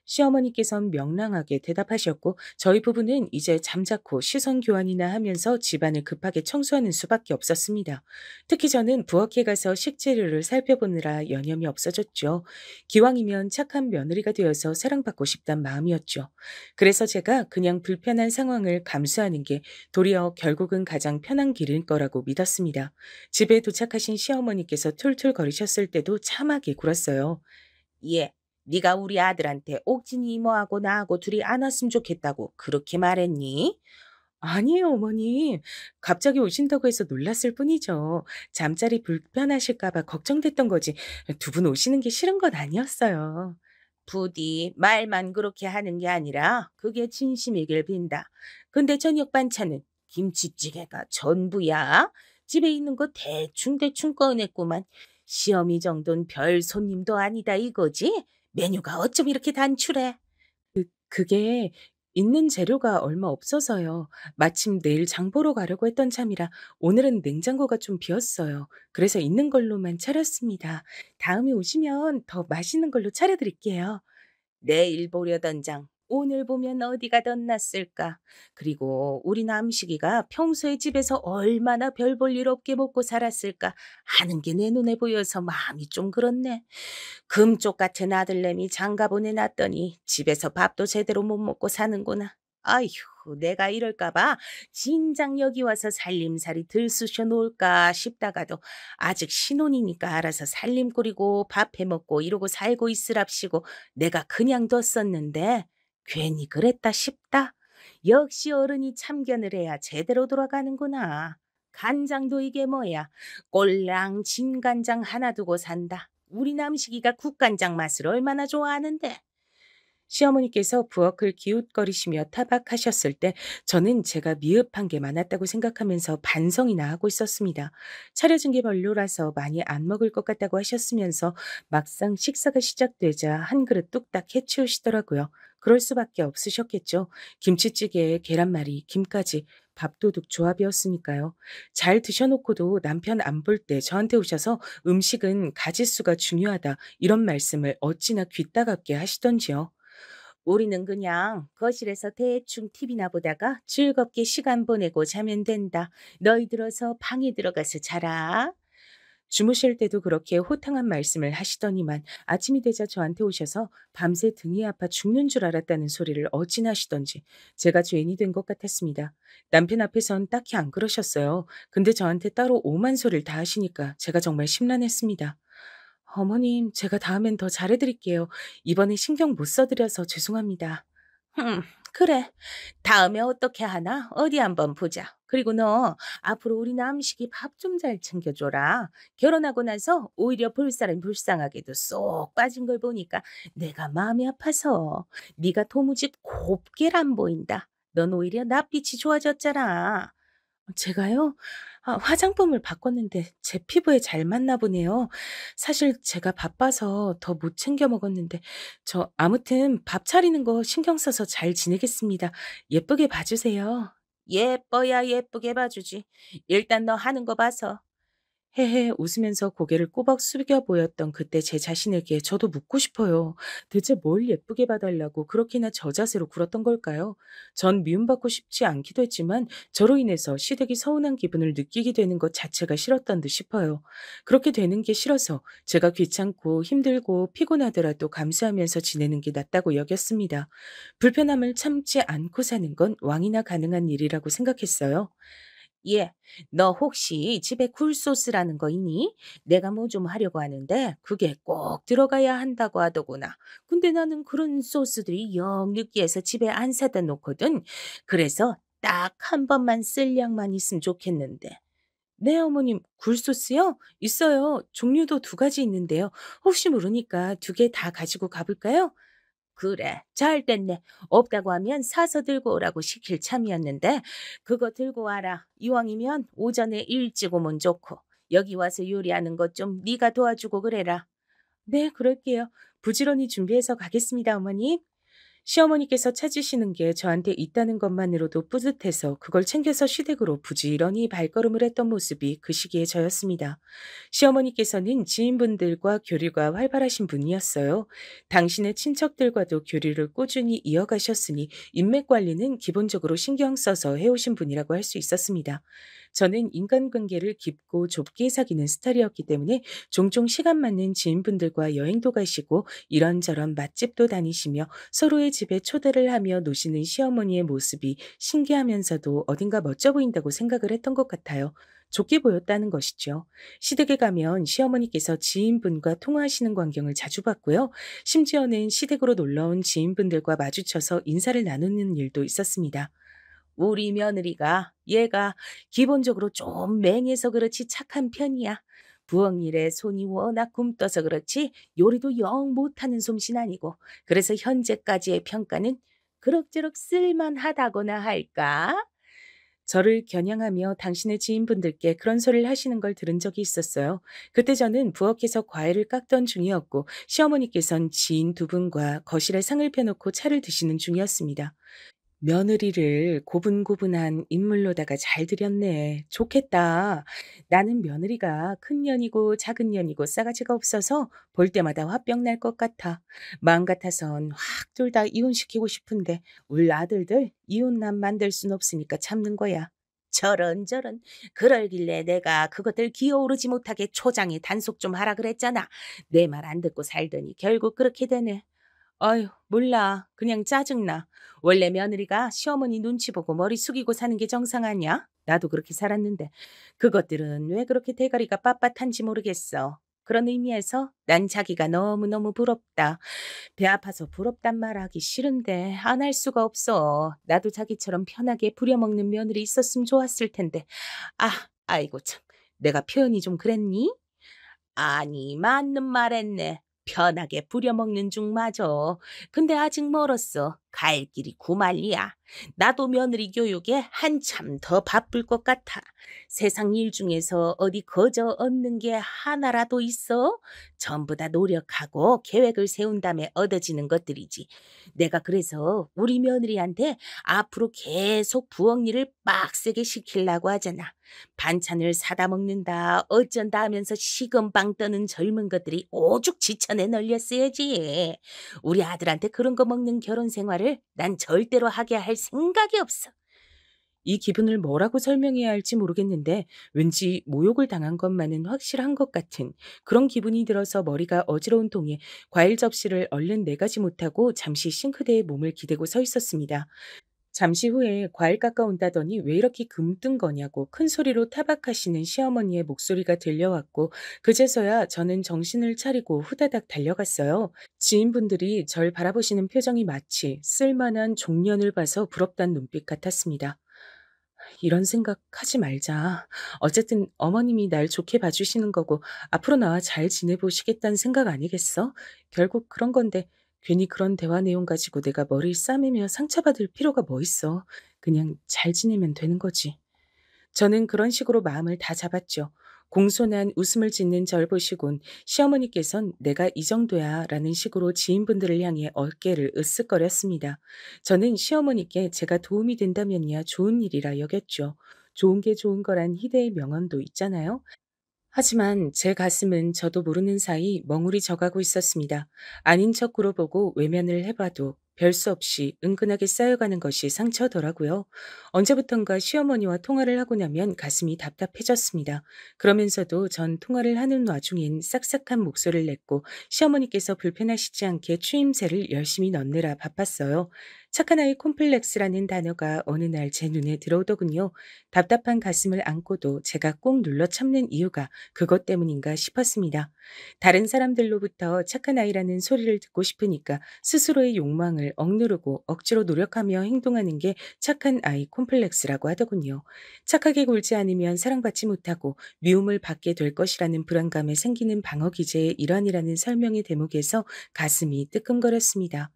S3: 시어머니께선 명랑하게 대답하셨고 저희 부부는 이제 잠자코 시선 교환이나 하면서 집안을 급하게 청소하는 수밖에 없었습니다. 특히 저는 부엌에 가서 식재료를 살펴보느라 여념이 없어졌죠. 기왕이면 착한 며느리가 되어서 사랑받고 싶단 마음이었죠. 그래서 제가 그냥 불편한 상황을 감수하는 게 도리어 결국은 가장 편한 길일 거라고 믿었습니다. 집에 도착하신 시어머니께서 툴툴거리셨을 때도 참하게 굴었어요. 예. 네가 우리 아들한테 옥진이 이모하고 나하고 둘이 안 왔으면 좋겠다고 그렇게 말했니? 아니에요, 어머니. 갑자기 오신다고 해서 놀랐을 뿐이죠. 잠자리 불편하실까 봐 걱정됐던 거지. 두 분 오시는 게 싫은 건 아니었어요. 부디 말만 그렇게 하는 게 아니라 그게 진심이길 빈다. 근데 저녁 반찬은 김치찌개가 전부야. 집에 있는 거 대충대충 꺼냈구만. 시어미 정도는 별 손님도 아니다 이거지? 메뉴가 어쩜 이렇게 단출해? 그게 있는 재료가 얼마 없어서요. 마침 내일 장 보러 가려고 했던 참이라 오늘은 냉장고가 좀 비었어요. 그래서 있는 걸로만 차렸습니다. 다음에 오시면 더 맛있는 걸로 차려드릴게요. 내일 보려던 장 오늘 보면 어디가 덧났을까? 그리고 우리 남식이가 평소에 집에서 얼마나 별 볼 일 없게 먹고 살았을까 하는 게 내 눈에 보여서 마음이 좀 그렇네. 금쪽 같은 아들내미 장가 보내놨더니 집에서 밥도 제대로 못 먹고 사는구나. 아휴, 내가 이럴까봐 진작 여기 와서 살림살이 들쑤셔 놓을까 싶다가도 아직 신혼이니까 알아서 살림 꾸리고 밥 해먹고 이러고 살고 있으랍시고 내가 그냥 뒀었는데 괜히 그랬다 싶다. 역시 어른이 참견을 해야 제대로 돌아가는구나. 간장도 이게 뭐야. 꼴랑 진간장 하나 두고 산다. 우리 남식이가 국간장 맛을 얼마나 좋아하는데. 시어머니께서 부엌을 기웃거리시며 타박하셨을 때 저는 제가 미흡한 게 많았다고 생각하면서 반성이나 하고 있었습니다. 차려진 게 별로라서 많이 안 먹을 것 같다고 하셨으면서 막상 식사가 시작되자 한 그릇 뚝딱 해치우시더라고요. 그럴 수밖에 없으셨겠죠. 김치찌개에 계란말이, 김까지 밥도둑 조합이었으니까요. 잘 드셔놓고도 남편 안 볼 때 저한테 오셔서 음식은 가짓수가 중요하다 이런 말씀을 어찌나 귀따갑게 하시던지요. 우리는 그냥 거실에서 대충 TV나 보다가 즐겁게 시간 보내고 자면 된다. 너희들 어서 방에 들어가서 자라. 주무실 때도 그렇게 호탕한 말씀을 하시더니만 아침이 되자 저한테 오셔서 밤새 등이 아파 죽는 줄 알았다는 소리를 어찌나 하시던지 제가 죄인이 된 것 같았습니다. 남편 앞에선 딱히 안 그러셨어요. 근데 저한테 따로 오만 소리를 다 하시니까 제가 정말 심란했습니다. 어머님, 제가 다음엔 더 잘해드릴게요. 이번에 신경 못 써드려서 죄송합니다. 그래. 다음에 어떻게 하나? 어디 한번 보자. 그리고 너 앞으로 우리 남식이 밥 좀 잘 챙겨줘라. 결혼하고 나서 오히려 볼 사람 불쌍하게도 쏙 빠진 걸 보니까 내가 마음이 아파서 네가 도무지 곱게를 안 보인다. 넌 오히려 낯빛이 좋아졌잖아. 제가요? 화장품을 바꿨는데 제 피부에 잘 맞나 보네요. 사실 제가 바빠서 더 못 챙겨 먹었는데 아무튼 밥 차리는 거 신경 써서 잘 지내겠습니다. 예쁘게 봐주세요. 예뻐야 예쁘게 봐주지. 일단 너 하는 거 봐서. 헤헤 웃으면서 고개를 꼬박 숙여 보였던 그때 제 자신에게 저도 묻고 싶어요. 대체 뭘 예쁘게 봐달라고 그렇게나 저자세로 굴었던 걸까요? 전 미움받고 싶지 않기도 했지만 저로 인해서 시댁이 서운한 기분을 느끼게 되는 것 자체가 싫었던 듯 싶어요. 그렇게 되는 게 싫어서 제가 귀찮고 힘들고 피곤하더라도 감수하면서 지내는 게 낫다고 여겼습니다. 불편함을 참지 않고 사는 건 왕이나 가능한 일이라고 생각했어요. 예, 너 혹시 집에 굴소스라는 거 있니? 내가 뭐 좀 하려고 하는데 그게 꼭 들어가야 한다고 하더구나. 근데 나는 그런 소스들이 영 느끼해서 집에 안 사다 놓거든. 그래서 딱 한 번만 쓸 양만 있으면 좋겠는데. 네, 어머님, 굴소스요? 있어요. 종류도 두 가지 있는데요. 혹시 모르니까 두 개 다 가지고 가볼까요? 그래, 잘 됐네. 없다고 하면 사서 들고 오라고 시킬 참이었는데 그거 들고 와라. 이왕이면 오전에 일찍 오면 좋고 여기 와서 요리하는 것 좀 네가 도와주고 그래라. 네, 그럴게요. 부지런히 준비해서 가겠습니다, 어머님. 시어머니께서 찾으시는 게 저한테 있다는 것만으로도 뿌듯해서 그걸 챙겨서 시댁으로 부지런히 발걸음을 했던 모습이 그 시기에 저였습니다. 시어머니께서는 지인분들과 교류가 활발하신 분이었어요. 당신의 친척들과도 교류를 꾸준히 이어가셨으니 인맥 관리는 기본적으로 신경 써서 해오신 분이라고 할 수 있었습니다. 저는 인간관계를 깊고 좁게 사귀는 스타일이었기 때문에 종종 시간 맞는 지인분들과 여행도 가시고 이런저런 맛집도 다니시며 서로의 집에 초대를 하며 노시는 시어머니의 모습이 신기하면서도 어딘가 멋져 보인다고 생각을 했던 것 같아요. 좋게 보였다는 것이죠. 시댁에 가면 시어머니께서 지인분과 통화하시는 광경을 자주 봤고요. 심지어는 시댁으로 놀러온 지인분들과 마주쳐서 인사를 나누는 일도 있었습니다. 우리 며느리가 얘가 기본적으로 좀 맹해서 그렇지 착한 편이야. 부엌 일에 손이 워낙 굼떠서 그렇지 요리도 영 못하는 솜씨는 아니고 그래서 현재까지의 평가는 그럭저럭 쓸만하다고나 할까? 저를 겨냥하며 당신의 지인분들께 그런 소리를 하시는 걸 들은 적이 있었어요. 그때 저는 부엌에서 과일을 깎던 중이었고 시어머니께선 지인 두 분과 거실에 상을 펴놓고 차를 드시는 중이었습니다. 며느리를 고분고분한 인물로다가 잘 들였네. 좋겠다. 나는 며느리가 큰 년이고 작은 년이고 싸가지가 없어서 볼 때마다 화병 날 것 같아. 마음 같아선 확 둘 다 이혼시키고 싶은데 울 아들들 이혼남 만들 순 없으니까 참는 거야. 저런 그러길래 내가 그것들 기어오르지 못하게 초장에 단속 좀 하라 그랬잖아. 내 말 안 듣고 살더니 결국 그렇게 되네. 아유, 몰라. 그냥 짜증나. 원래 며느리가 시어머니 눈치 보고 머리 숙이고 사는 게 정상 아니야? 나도 그렇게 살았는데. 그것들은 왜 그렇게 대가리가 빳빳한지 모르겠어. 그런 의미에서 난 자기가 너무너무 부럽다. 배 아파서 부럽단 말 하기 싫은데 안 할 수가 없어. 나도 자기처럼 편하게 부려먹는 며느리 있었으면 좋았을 텐데. 아이고 참. 내가 표현이 좀 그랬니? 아니, 맞는 말 했네. 편하게 부려먹는 중 맞어. 근데 아직 멀었어. 갈 길이 구만리야. 나도 며느리 교육에 한참 더 바쁠 것 같아. 세상 일 중에서 어디 거저 얻는 게 하나라도 있어? 전부 다 노력하고 계획을 세운 다음에 얻어지는 것들이지. 내가 그래서 우리 며느리한테 앞으로 계속 부엌 일을 빡세게 시키려고 하잖아. 반찬을 사다 먹는다, 어쩐다 하면서 식은빵 떠는 젊은 것들이 오죽 지천에 널렸어야지. 우리 아들한테 그런 거 먹는 결혼 생활을 난 절대로 하게 할 생각이 없어. 이 기분을 뭐라고 설명해야 할지 모르겠는데 왠지 모욕을 당한 것만은 확실한 것 같은 그런 기분이 들어서 머리가 어지러운 통에 과일 접시를 얼른 내가지 못하고 잠시 싱크대에 몸을 기대고 서 있었습니다. 잠시 후에 과일 깎아온다더니 왜 이렇게 금뜬 거냐고 큰 소리로 타박하시는 시어머니의 목소리가 들려왔고 그제서야 저는 정신을 차리고 후다닥 달려갔어요. 지인분들이 절 바라보시는 표정이 마치 쓸만한 종년을 봐서 부럽다는 눈빛 같았습니다. 이런 생각하지 말자. 어쨌든 어머님이 날 좋게 봐주시는 거고 앞으로 나와 잘 지내보시겠다는 생각 아니겠어? 결국 그런 건데 괜히 그런 대화 내용 가지고 내가 머리를 싸매며 상처받을 필요가 뭐 있어. 그냥 잘 지내면 되는 거지. 저는 그런 식으로 마음을 다 잡았죠. 공손한 웃음을 짓는 절 보시곤 시어머니께선 내가 이 정도야 라는 식으로 지인분들을 향해 어깨를 으쓱거렸습니다. 저는 시어머니께 제가 도움이 된다면야 좋은 일이라 여겼죠. 좋은 게 좋은 거란 희대의 명언도 있잖아요. 하지만 제 가슴은 저도 모르는 사이 멍울이 져가고 있었습니다. 아닌 척 굴어보고 외면을 해봐도 별 수 없이 은근하게 쌓여가는 것이 상처더라고요. 언제부턴가 시어머니와 통화를 하고 나면 가슴이 답답해졌습니다. 그러면서도 전 통화를 하는 와중엔 싹싹한 목소리를 냈고 시어머니께서 불편하시지 않게 추임새를 열심히 넣느라 바빴어요. 착한 아이 콤플렉스라는 단어가 어느 날 제 눈에 들어오더군요. 답답한 가슴을 안고도 제가 꼭 눌러 참는 이유가 그것 때문인가 싶었습니다. 다른 사람들로부터 착한 아이라는 소리를 듣고 싶으니까 스스로의 욕망을 억누르고 억지로 노력하며 행동하는 게 착한 아이 콤플렉스라고 하더군요. 착하게 굴지 않으면 사랑받지 못하고 미움을 받게 될 것이라는 불안감에 생기는 방어 기제의 일환이라는 설명의 대목에서 가슴이 뜨끔거렸습니다.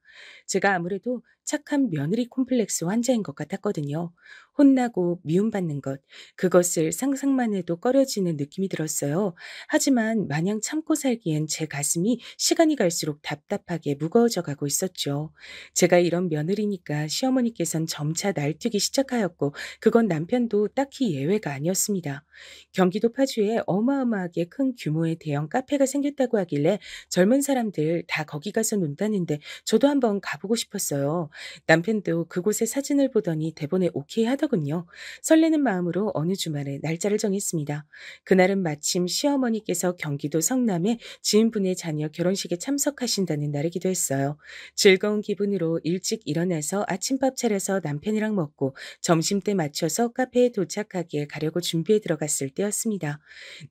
S3: 제가 아무래도 착한 며느리 콤플렉스 환자인 것 같았거든요. 혼나고 미움받는 것, 그것을 상상만 해도 꺼려지는 느낌이 들었어요. 하지만 마냥 참고 살기엔 제 가슴이 시간이 갈수록 답답하게 무거워져 가고 있었죠. 제가 이런 며느리니까 시어머니께선 점차 날뛰기 시작하였고 그건 남편도 딱히 예외가 아니었습니다. 경기도 파주에 어마어마하게 큰 규모의 대형 카페가 생겼다고 하길래 젊은 사람들 다 거기 가서 논다는데 저도 한번 가보고 싶었어요. 남편도 그곳의 사진을 보더니 대본에 오케이 하더군요. 설레는 마음으로 어느 주말에 날짜를 정했습니다. 그날은 마침 시어머니께서 경기도 성남에 지인분의 자녀 결혼식에 참석하신다는 날이기도 했어요. 즐거운 기분으로 일찍 일어나서 아침밥 차려서 남편이랑 먹고 점심때 맞춰서 카페에 도착하기에 가려고 준비해 들어갔을 때였습니다.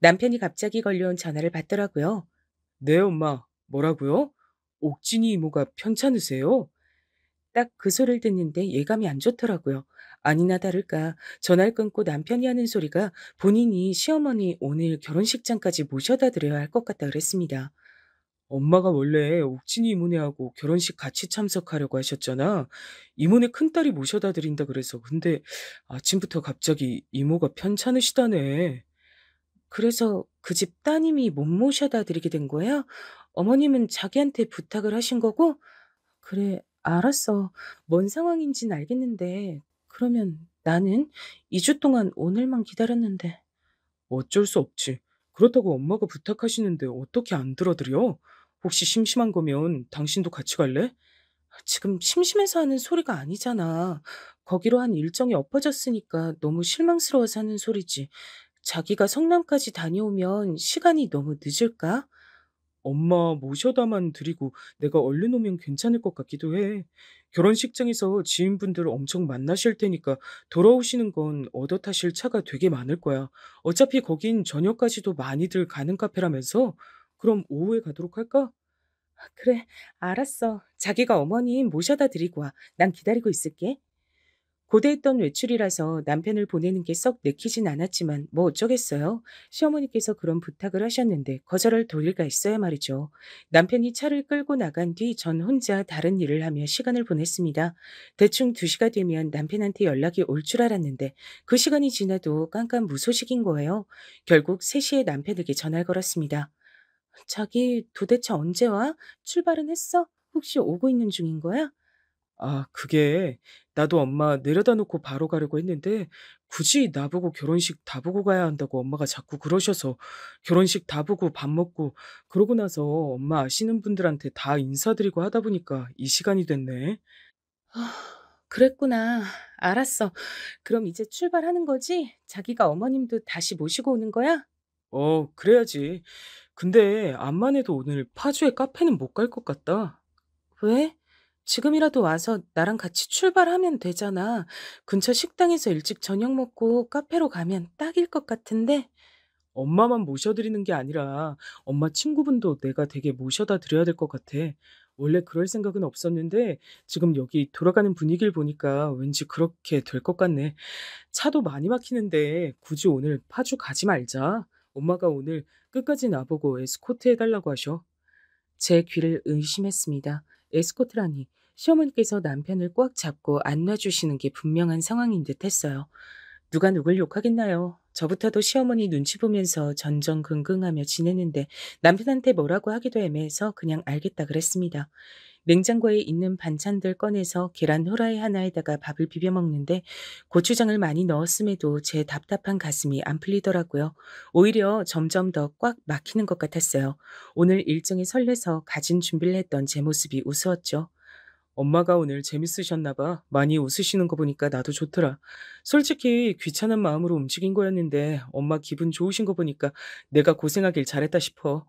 S3: 남편이 갑자기 걸려온 전화를 받더라고요. 네, 엄마. 뭐라고요? 옥진이 이모가 편찮으세요? 딱 그 소리를 듣는데 예감이 안 좋더라고요. 아니나 다를까 전화를 끊고 남편이 하는 소리가 본인이 시어머니 오늘 결혼식장까지 모셔다 드려야 할 것 같다 그랬습니다. 엄마가 원래 옥진이 이모네하고 결혼식 같이 참석하려고 하셨잖아. 이모네 큰딸이 모셔다 드린다 그래서. 근데 아침부터 갑자기 이모가 편찮으시다네. 그래서 그 집 따님이 못 모셔다 드리게 된 거야? 어머님은 자기한테 부탁을 하신 거고? 그래, 알았어. 뭔 상황인진 알겠는데, 그러면 나는 2주 동안 오늘만 기다렸는데. 어쩔 수 없지. 그렇다고 엄마가 부탁하시는데 어떻게 안 들어드려? 혹시 심심한 거면 당신도 같이 갈래? 지금 심심해서 하는 소리가 아니잖아. 거기로 한 일정이 엎어졌으니까 너무 실망스러워서 하는 소리지. 자기가 성남까지 다녀오면 시간이 너무 늦을까? 엄마 모셔다만 드리고 내가 얼른 오면 괜찮을 것 같기도 해. 결혼식장에서 지인분들 엄청 만나실 테니까 돌아오시는 건 얻어 타실 차가 되게 많을 거야. 어차피 거긴 저녁까지도 많이들 가는 카페라면서? 그럼 오후에 가도록 할까? 그래, 알았어. 자기가 어머님 모셔다 드리고 와. 난 기다리고 있을게. 고대했던 외출이라서 남편을 보내는 게 썩 내키진 않았지만 뭐 어쩌겠어요. 시어머니께서 그런 부탁을 하셨는데 거절할 도리가 있어야 말이죠. 남편이 차를 끌고 나간 뒤 전 혼자 다른 일을 하며 시간을 보냈습니다. 대충 2시가 되면 남편한테 연락이 올 줄 알았는데 그 시간이 지나도 깜깜무소식인 거예요. 결국 3시에 남편에게 전화를 걸었습니다. 자기 도대체 언제 와? 출발은 했어? 혹시 오고 있는 중인 거야? 아, 그게 나도 엄마 내려다 놓고 바로 가려고 했는데 굳이 나보고 결혼식 다 보고 가야 한다고 엄마가 자꾸 그러셔서 결혼식 다 보고 밥 먹고 그러고 나서 엄마 아시는 분들한테 다 인사드리고 하다 보니까 이 시간이 됐네. 아, 그랬구나. 알았어. 그럼 이제 출발하는 거지? 자기가 어머님도 다시 모시고 오는 거야? 그래야지. 근데 암만 해도 오늘 파주에 카페는 못 갈 것 같다. 왜? 지금이라도 와서 나랑 같이 출발하면 되잖아. 근처 식당에서 일찍 저녁 먹고 카페로 가면 딱일 것 같은데. 엄마만 모셔드리는 게 아니라 엄마 친구분도 내가 되게 모셔다 드려야 될 것 같아. 원래 그럴 생각은 없었는데 지금 여기 돌아가는 분위기를 보니까 왠지 그렇게 될 것 같네. 차도 많이 막히는데 굳이 오늘 파주 가지 말자. 엄마가 오늘 끝까지 나보고 에스코트 해달라고 하셔. 제 귀를 의심했습니다. 에스코트라니 시어머니께서 남편을 꽉 잡고 안놔주시는 게 분명한 상황인 듯 했어요. 누가 누굴 욕하겠나요? 저부터도 시어머니 눈치 보면서 전전긍긍하며 지내는데 남편한테 뭐라고 하기도 애매해서 그냥 알겠다 그랬습니다. 냉장고에 있는 반찬들 꺼내서 계란 후라이 하나에다가 밥을 비벼 먹는데 고추장을 많이 넣었음에도 제 답답한 가슴이 안 풀리더라고요. 오히려 점점 더 꽉 막히는 것 같았어요. 오늘 일정이 설레서 가진 준비를 했던 제 모습이 우스웠죠. 엄마가 오늘 재밌으셨나 봐. 많이 웃으시는 거 보니까 나도 좋더라. 솔직히 귀찮은 마음으로 움직인 거였는데 엄마 기분 좋으신 거 보니까 내가 고생하길 잘했다 싶어.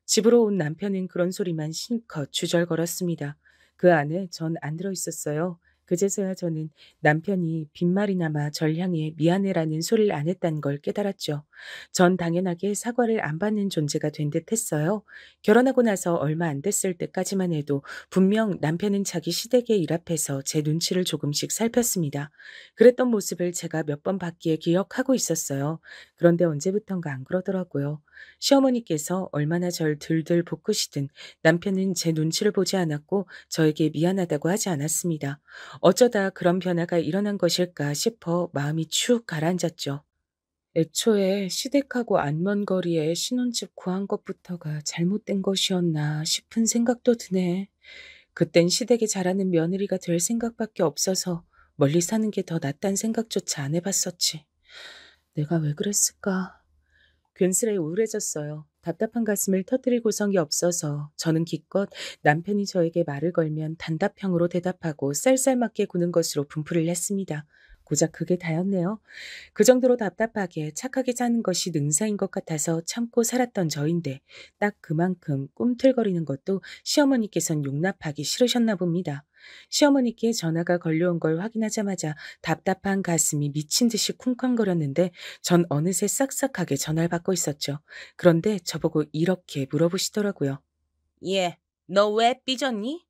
S3: 집으로 온 남편은 그런 소리만 실컷 주절거렸습니다. 그 안에 전 안 들어 있었어요. 그제서야 저는 남편이 빈말이나마 절 향해 미안해라는 소리를 안 했다는 걸 깨달았죠. 전 당연하게 사과를 안 받는 존재가 된 듯 했어요. 결혼하고 나서 얼마 안 됐을 때까지만 해도 분명 남편은 자기 시댁의 일 앞에서 제 눈치를 조금씩 살폈습니다. 그랬던 모습을 제가 몇 번 봤기에 기억하고 있었어요. 그런데 언제부턴가 안 그러더라고요. 시어머니께서 얼마나 절 들들 볶으시든 남편은 제 눈치를 보지 않았고 저에게 미안하다고 하지 않았습니다. 어쩌다 그런 변화가 일어난 것일까 싶어 마음이 축 가라앉았죠. 애초에 시댁하고 안 먼 거리에 신혼집 구한 것부터가 잘못된 것이었나 싶은 생각도 드네. 그땐 시댁에 잘하는 며느리가 될 생각밖에 없어서 멀리 사는 게 더 낫단 생각조차 안 해봤었지. 내가 왜 그랬을까? 괜스레 우울해졌어요. 답답한 가슴을 터뜨릴 구성이 없어서 저는 기껏 남편이 저에게 말을 걸면 단답형으로 대답하고 쌀쌀맞게 구는 것으로 분풀이를 했습니다. 고작 그게 다였네요. 그 정도로 답답하게 착하게 사는 것이 능사인 것 같아서 참고 살았던 저인데 딱 그만큼 꿈틀거리는 것도 시어머니께선 용납하기 싫으셨나 봅니다. 시어머니께 전화가 걸려온 걸 확인하자마자 답답한 가슴이 미친 듯이 쿵쾅거렸는데 전 어느새 싹싹하게 전화를 받고 있었죠. 그런데 저보고 이렇게 물어보시더라고요. 예, 너 왜 삐졌니?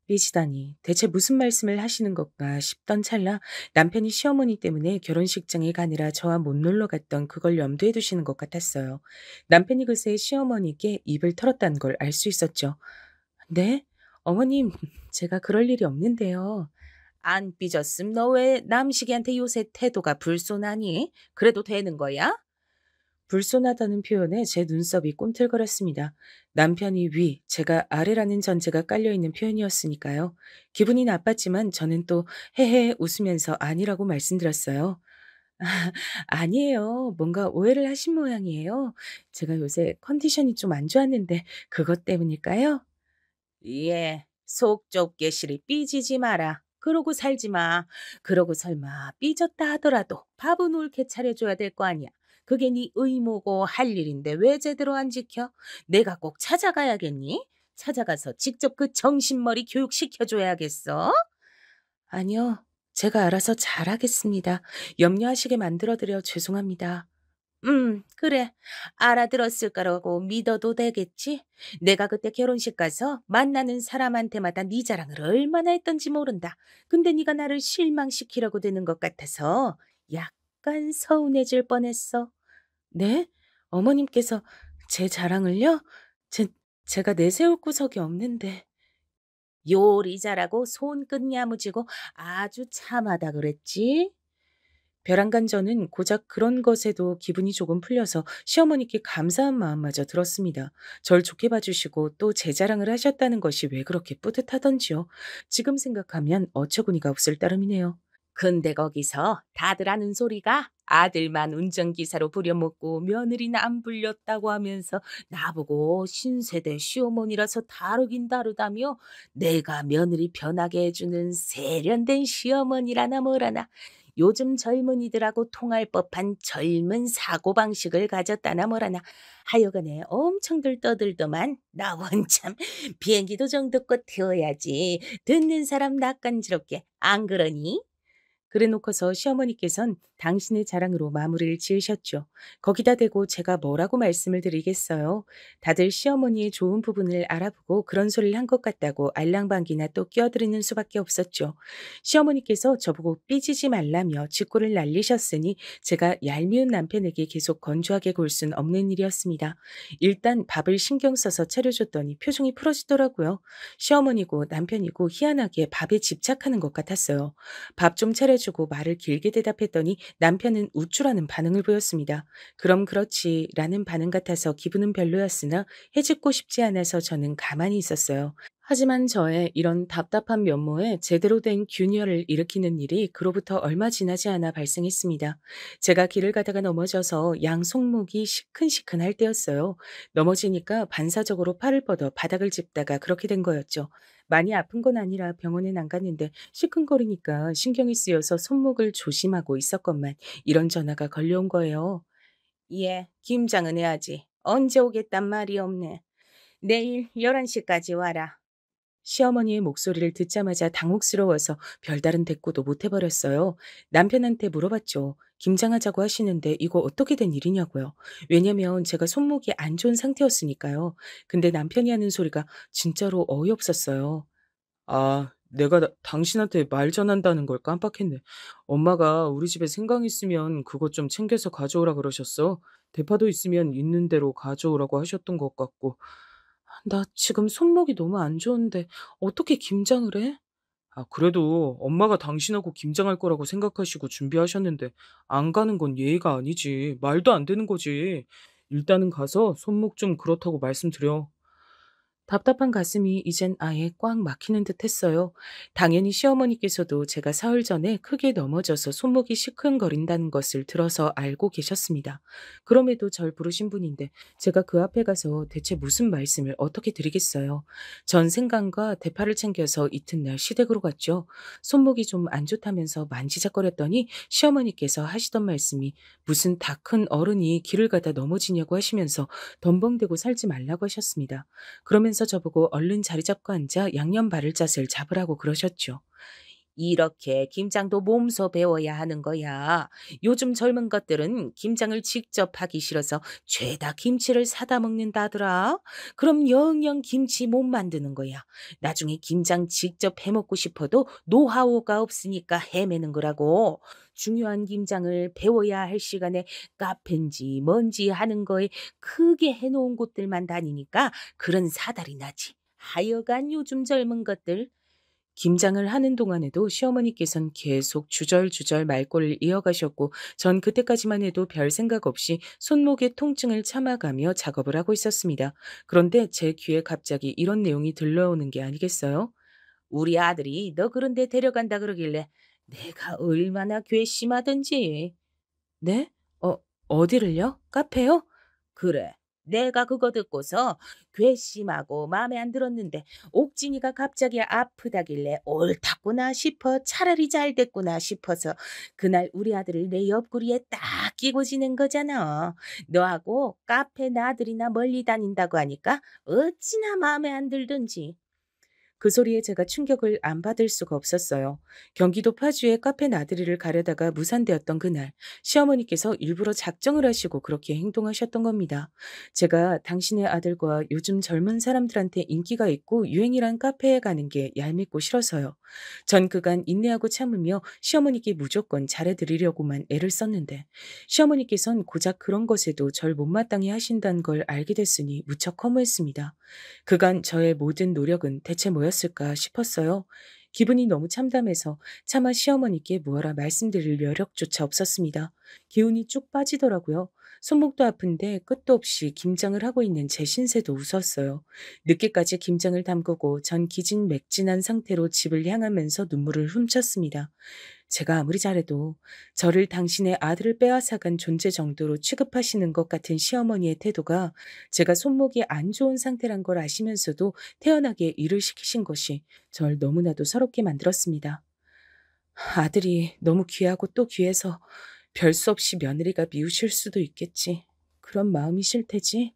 S3: 삐지다니 대체 무슨 말씀을 하시는 것가 싶던 찰나 남편이 시어머니 때문에 결혼식장에 가느라 저와 못 놀러 갔던 그걸 염두에 두시는 것 같았어요. 남편이 그새 시어머니께 입을 털었다는 걸 알 수 있었죠. 네? 어머님, 제가 그럴 일이 없는데요. 안 삐졌음. 너 왜 남식이한테 요새 태도가 불손하니? 그래도 되는 거야? 불손하다는 표현에 제 눈썹이 꿈틀거렸습니다. 남편이 위, 제가 아래라는 전제가 깔려있는 표현이었으니까요. 기분이 나빴지만 저는 또 헤헤 웃으면서 아니라고 말씀드렸어요. 아, 아니에요. 뭔가 오해를 하신 모양이에요. 제가 요새 컨디션이 좀 안 좋았는데 그것 때문일까요? 예, 속 좁게 시리 삐지지 마라. 그러고 살지 마. 그러고 설마 삐졌다 하더라도 밥은 옳게 차려줘야 될 거 아니야. 그게 네 의무고 할 일인데 왜 제대로 안 지켜? 내가 꼭 찾아가야겠니? 찾아가서 직접 그 정신머리 교육시켜줘야겠어? 아니요. 제가 알아서 잘하겠습니다. 염려하시게 만들어드려 죄송합니다. 그래. 알아들었을 거라고 믿어도 되겠지? 내가 그때 결혼식 가서 만나는 사람한테마다 네 자랑을 얼마나 했던지 모른다. 근데 네가 나를 실망시키려고 드는 것 같아서 약간 서운해질 뻔했어. 네? 어머님께서 제 자랑을요? 제, 제가 내세울 구석이 없는데. 요리 잘하고 손끝 야무지고 아주 참하다 그랬지? 벼랑간 저는 고작 그런 것에도 기분이 조금 풀려서 시어머니께 감사한 마음마저 들었습니다. 절 좋게 봐주시고 또 제 자랑을 하셨다는 것이 왜 그렇게 뿌듯하던지요. 지금 생각하면 어처구니가 없을 따름이네요. 근데 거기서 다들 하는 소리가 아들만 운전기사로 부려먹고 며느리는 안 불렸다고 하면서 나보고 신세대 시어머니라서 다르긴 다르다며 내가 며느리 편하게 해주는 세련된 시어머니라나 뭐라나 요즘 젊은이들하고 통할 법한 젊은 사고방식을 가졌다나 뭐라나 하여간에 엄청들 떠들더만 나 원참 비행기도 정도껏 태워야지 듣는 사람 낯간지럽게 안 그러니? 그래 놓고서 시어머니께선 당신의 자랑으로 마무리를 지으셨죠. 거기다 대고 제가 뭐라고 말씀을 드리겠어요. 다들 시어머니의 좋은 부분을 알아보고 그런 소리를 한 것 같다고 알랑방귀나 또 끼어드리는 수밖에 없었죠. 시어머니께서 저보고 삐지지 말라며 직고를 날리셨으니 제가 얄미운 남편에게 계속 건조하게 굴 순 없는 일이었습니다. 일단 밥을 신경 써서 차려줬더니 표정이 풀어지더라고요. 시어머니고 남편이고 희한하게 밥에 집착하는 것 같았어요. 밥 좀 차려주고 말을 길게 대답했더니 남편은 우쭐하는 반응을 보였습니다. 그럼 그렇지 라는 반응 같아서 기분은 별로였으나 해집고 싶지 않아서 저는 가만히 있었어요. 하지만 저의 이런 답답한 면모에 제대로 된 균열을 일으키는 일이 그로부터 얼마 지나지 않아 발생했습니다. 제가 길을 가다가 넘어져서 양 손목이 시큰시큰할 때였어요. 넘어지니까 반사적으로 팔을 뻗어 바닥을 짚다가 그렇게 된 거였죠. 많이 아픈 건 아니라 병원엔 안 갔는데 시큰거리니까 신경이 쓰여서 손목을 조심하고 있었건만 이런 전화가 걸려온 거예요. 예, 김장은 해야지. 언제 오겠단 말이 없네. 내일 11시까지 와라. 시어머니의 목소리를 듣자마자 당혹스러워서 별다른 대꾸도 못 해버렸어요. 남편한테 물어봤죠. 김장하자고 하시는데 이거 어떻게 된 일이냐고요. 왜냐면 제가 손목이 안 좋은 상태였으니까요. 근데 남편이 하는 소리가 진짜로 어이없었어요. 아, 내가 당신한테 말 전한다는 걸 깜빡했네. 엄마가 우리 집에 생강 있으면 그것 좀 챙겨서 가져오라 그러셨어. 대파도 있으면 있는 대로 가져오라고 하셨던 것 같고. 나 지금 손목이 너무 안 좋은데 어떻게 김장을 해? 아, 그래도 엄마가 당신하고 김장할 거라고 생각하시고 준비하셨는데 안 가는 건 예의가 아니지. 말도 안 되는 거지. 일단은 가서 손목 좀 그렇다고 말씀드려. 답답한 가슴이 이젠 아예 꽉 막히는 듯 했어요. 당연히 시어머니께서도 제가 사흘 전에 크게 넘어져서 손목이 시큰거린다는 것을 들어서 알고 계셨습니다. 그럼에도 절 부르신 분인데 제가 그 앞에 가서 대체 무슨 말씀을 어떻게 드리겠어요. 전 생강과 대파를 챙겨서 이튿날 시댁으로 갔죠. 손목이 좀 안 좋다면서 만지작거렸더니 시어머니께서 하시던 말씀이 무슨 다 큰 어른이 길을 가다 넘어지냐고 하시면서 덤벙대고 살지 말라고 하셨습니다. 그러면서 저보고 얼른 자리 잡고 앉아 양념 바를 잣을 잡으라고 그러셨죠. 이렇게 김장도 몸소 배워야 하는 거야. 요즘 젊은 것들은 김장을 직접 하기 싫어서 죄다 김치를 사다 먹는다더라. 그럼 영영 김치 못 만드는 거야. 나중에 김장 직접 해먹고 싶어도 노하우가 없으니까 헤매는 거라고. 중요한 김장을 배워야 할 시간에 카페인지 뭔지 하는 거에 크게 해놓은 곳들만 다니니까 그런 사달이 나지. 하여간 요즘 젊은 것들 김장을 하는 동안에도 시어머니께선 계속 주절주절 말꼬를 이어가셨고 전 그때까지만 해도 별 생각 없이 손목의 통증을 참아가며 작업을 하고 있었습니다. 그런데 제 귀에 갑자기 이런 내용이 들려오는 게 아니겠어요? 우리 아들이 너 그런 데 데려간다 그러길래 내가 얼마나 괘씸하던지. 네? 어, 어디를요? 카페요? 그래. 내가 그거 듣고서 괘씸하고 마음에 안 들었는데 옥진이가 갑자기 아프다길래 옳았구나 싶어 차라리 잘 됐구나 싶어서 그날 우리 아들을 내 옆구리에 딱 끼고 지낸 거잖아. 너하고 카페 나들이나 멀리 다닌다고 하니까 어찌나 마음에 안 들던지. 그 소리에 제가 충격을 안 받을 수가 없었어요. 경기도 파주의 카페 나들이를 가려다가 무산되었던 그날, 시어머니께서 일부러 작정을 하시고 그렇게 행동하셨던 겁니다. 제가 당신의 아들과 요즘 젊은 사람들한테 인기가 있고 유행이란 카페에 가는 게 얄밉고 싫어서요. 전 그간 인내하고 참으며 시어머니께 무조건 잘해드리려고만 애를 썼는데 시어머니께선 고작 그런 것에도 절 못마땅해 하신다는 걸 알게 됐으니 무척 허무했습니다. 그간 저의 모든 노력은 대체 뭐였을까 싶었어요. 기분이 너무 참담해서 차마 시어머니께 무어라 말씀드릴 여력조차 없었습니다. 기운이 쭉 빠지더라고요. 손목도 아픈데 끝도 없이 김장을 하고 있는 제 신세도 웃었어요. 늦게까지 김장을 담그고 전 기진맥진한 상태로 집을 향하면서 눈물을 훔쳤습니다. 제가 아무리 잘해도 저를 당신의 아들을 빼앗아간 존재 정도로 취급하시는 것 같은 시어머니의 태도가 제가 손목이 안 좋은 상태란 걸 아시면서도 태연하게 일을 시키신 것이 절 너무나도 서럽게 만들었습니다. 아들이 너무 귀하고 또 귀해서 별 수 없이 며느리가 미우실 수도 있겠지. 그런 마음이 싫대지.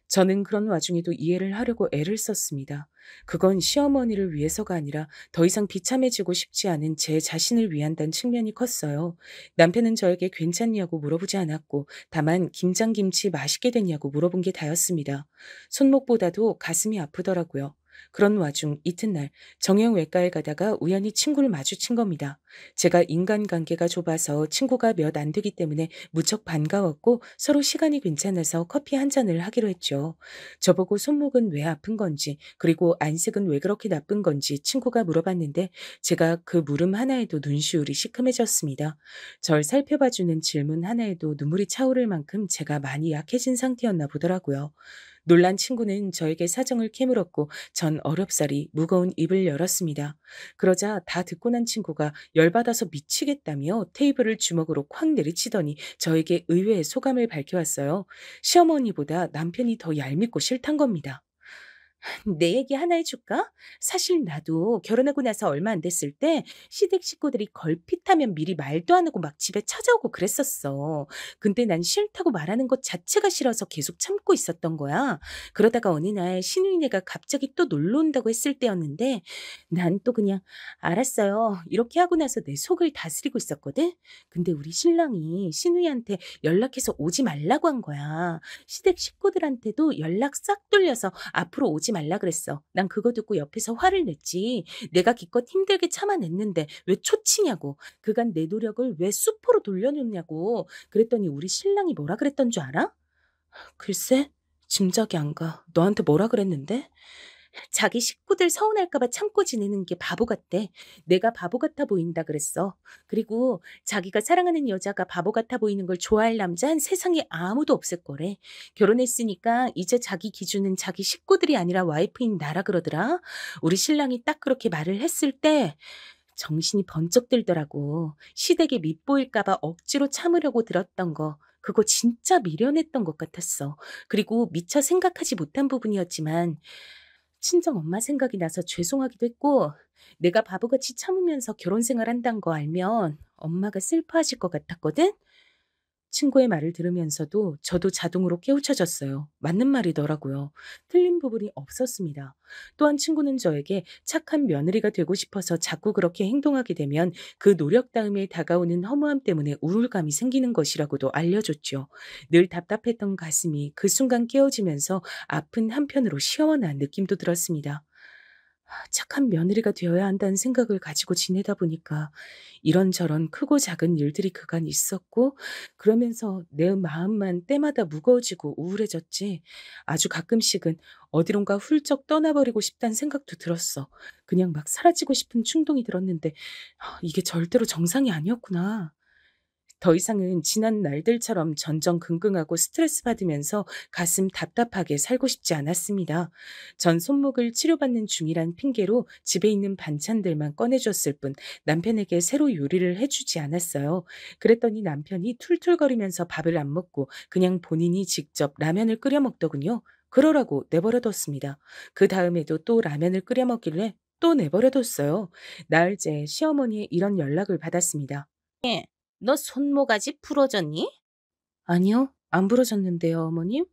S3: 저는 그런 와중에도 이해를 하려고 애를 썼습니다. 그건 시어머니를 위해서가 아니라 더 이상 비참해지고 싶지 않은 제 자신을 위한다는 측면이 컸어요. 남편은 저에게 괜찮냐고 물어보지 않았고 다만 김장김치 맛있게 됐냐고 물어본 게 다였습니다. 손목보다도 가슴이 아프더라고요. 그런 와중 이튿날 정형외과에 가다가 우연히 친구를 마주친 겁니다. 제가 인간관계가 좁아서 친구가 몇 안 되기 때문에 무척 반가웠고 서로 시간이 괜찮아서 커피 한 잔을 하기로 했죠. 저보고 손목은 왜 아픈 건지 그리고 안색은 왜 그렇게 나쁜 건지 친구가 물어봤는데 제가 그 물음 하나에도 눈시울이 시큼해졌습니다. 절 살펴봐주는 질문 하나에도 눈물이 차오를 만큼 제가 많이 약해진 상태였나 보더라고요. 놀란 친구는 저에게 사정을 캐물었고 전 어렵사리 무거운 입을 열었습니다. 그러자 다 듣고 난 친구가 열받아서 미치겠다며 테이블을 주먹으로 콱 내리치더니 저에게 의외의 소감을 밝혀왔어요. 시어머니보다 남편이 더 얄밉고 싫단 겁니다. 내 얘기 하나 해줄까? 사실 나도 결혼하고 나서 얼마 안 됐을 때 시댁 식구들이 걸핏하면 미리 말도 안 하고 막 집에 찾아오고 그랬었어. 근데 난 싫다고 말하는 것 자체가 싫어서 계속 참고 있었던 거야. 그러다가 어느 날 시누이네가 갑자기 또 놀러 온다고 했을 때였는데 난 또 그냥 알았어요. 이렇게 하고 나서 내 속을 다스리고 있었거든. 근데 우리 신랑이 시누이한테 연락해서 오지 말라고 한 거야. 시댁 식구들한테도 연락 싹 돌려서 앞으로 오지 말라 그랬어. 난 그거 듣고 옆에서 화를 냈지. 내가 기껏 힘들게 참아냈는데 왜 초치냐고. 그간 내 노력을 왜 수포로 돌려놓냐고. 그랬더니 우리 신랑이 뭐라 그랬던 줄 알아? 글쎄, 짐작이 안 가. 너한테 뭐라 그랬는데? 자기 식구들 서운할까 봐 참고 지내는 게 바보 같대. 내가 바보 같아 보인다 그랬어. 그리고 자기가 사랑하는 여자가 바보 같아 보이는 걸 좋아할 남자는 세상에 아무도 없을 거래. 결혼했으니까 이제 자기 기준은 자기 식구들이 아니라 와이프인 나라 그러더라. 우리 신랑이 딱 그렇게 말을 했을 때 정신이 번쩍 들더라고. 시댁에 밉보일까 봐 억지로 참으려고 들었던 거. 그거 진짜 미련했던 것 같았어. 그리고 미처 생각하지 못한 부분이었지만 친정 엄마 생각이 나서 죄송하기도 했고 내가 바보같이 참으면서 결혼 생활한다는 거 알면 엄마가 슬퍼하실 것 같았거든. 친구의 말을 들으면서도 저도 자동으로 깨우쳐졌어요. 맞는 말이더라고요. 틀린 부분이 없었습니다. 또한 친구는 저에게 착한 며느리가 되고 싶어서 자꾸 그렇게 행동하게 되면 그 노력 다음에 다가오는 허무함 때문에 우울감이 생기는 것이라고도 알려줬죠. 늘 답답했던 가슴이 그 순간 깨어지면서 아픈 한편으로 시원한 느낌도 들었습니다. 착한 며느리가 되어야 한다는 생각을 가지고 지내다 보니까 이런저런 크고 작은 일들이 그간 있었고 그러면서 내 마음만 때마다 무거워지고 우울해졌지. 아주 가끔씩은 어디론가 훌쩍 떠나버리고 싶다는 생각도 들었어. 그냥 막 사라지고 싶은 충동이 들었는데 이게 절대로 정상이 아니었구나. 더 이상은 지난 날들처럼 전전긍긍하고 스트레스 받으면서 가슴 답답하게 살고 싶지 않았습니다. 전 손목을 치료받는 중이란 핑계로 집에 있는 반찬들만 꺼내줬을 뿐 남편에게 새로 요리를 해주지 않았어요. 그랬더니 남편이 툴툴거리면서 밥을 안 먹고 그냥 본인이 직접 라면을 끓여 먹더군요. 그러라고 내버려뒀습니다. 그 다음에도 또 라면을 끓여 먹길래 또 내버려뒀어요. 나흘째 시어머니의 이런 연락을 받았습니다. 너 손모가지 부러졌니? 아니요, 안 부러졌는데요, 어머님.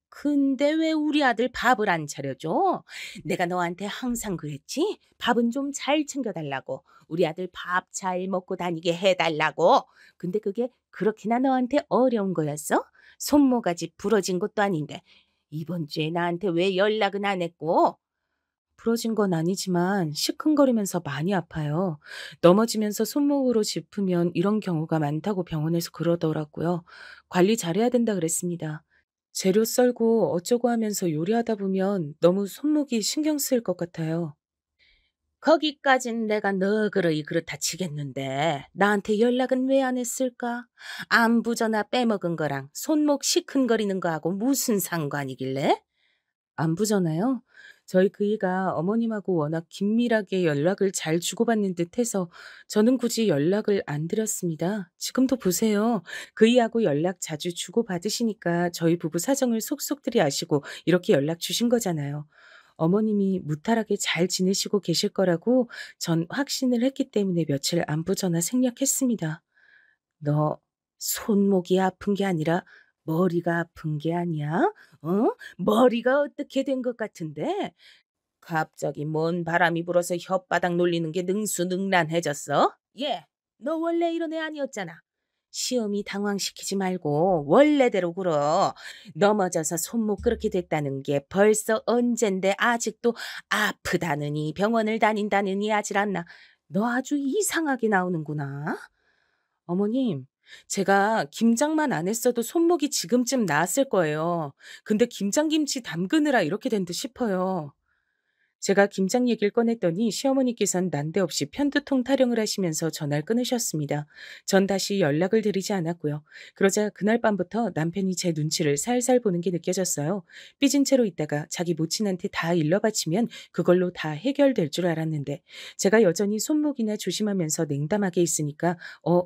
S3: 근데 왜 우리 아들 밥을 안 차려줘? 내가 너한테 항상 그랬지? 밥은 좀 잘 챙겨달라고. 우리 아들 밥 잘 먹고 다니게 해달라고. 근데 그게 그렇게나 너한테 어려운 거였어? 손모가지 부러진 것도 아닌데. 이번 주에 나한테 왜 연락은 안 했고? 부러진 건 아니지만 시큰거리면서 많이 아파요. 넘어지면서 손목으로 짚으면 이런 경우가 많다고 병원에서 그러더라고요. 관리 잘해야 된다 그랬습니다. 재료 썰고 어쩌고 하면서 요리하다 보면 너무 손목이 신경 쓰일 것 같아요. 거기까진 내가 너그러이 그렇다 치겠는데 나한테 연락은 왜 안 했을까? 안부 전화 빼먹은 거랑 손목 시큰거리는 거하고 무슨 상관이길래? 안부 전화요? 저희 그이가 어머님하고 워낙 긴밀하게 연락을 잘 주고받는 듯해서 저는 굳이 연락을 안 드렸습니다. 지금도 보세요. 그이하고 연락 자주 주고받으시니까 저희 부부 사정을 속속들이 아시고 이렇게 연락 주신 거잖아요. 어머님이 무탈하게 잘 지내시고 계실 거라고 전 확신을 했기 때문에 며칠 안부 전화 생략했습니다. 너 손목이 아픈 게 아니라 머리가 아픈 게 아니야? 어? 머리가 어떻게 된 것 같은데? 갑자기 뭔 바람이 불어서 혓바닥 놀리는 게 능수능란해졌어? 예, 너 원래 이런 애 아니었잖아. 시험이 당황시키지 말고 원래대로 굴어. 넘어져서 손목 그렇게 됐다는 게 벌써 언젠데 아직도 아프다느니 병원을 다닌다느니 하질 않나. 너 아주 이상하게 나오는구나. 어머님, 제가 김장만 안 했어도 손목이 지금쯤 나았을 거예요. 근데 김장김치 담그느라 이렇게 된 듯 싶어요. 제가 김장 얘기를 꺼냈더니 시어머니께선 난데없이 편두통 타령을 하시면서 전화를 끊으셨습니다. 전 다시 연락을 드리지 않았고요. 그러자 그날 밤부터 남편이 제 눈치를 살살 보는 게 느껴졌어요. 삐진 채로 있다가 자기 모친한테 다 일러바치면 그걸로 다 해결될 줄 알았는데 제가 여전히 손목이나 조심하면서 냉담하게 있으니까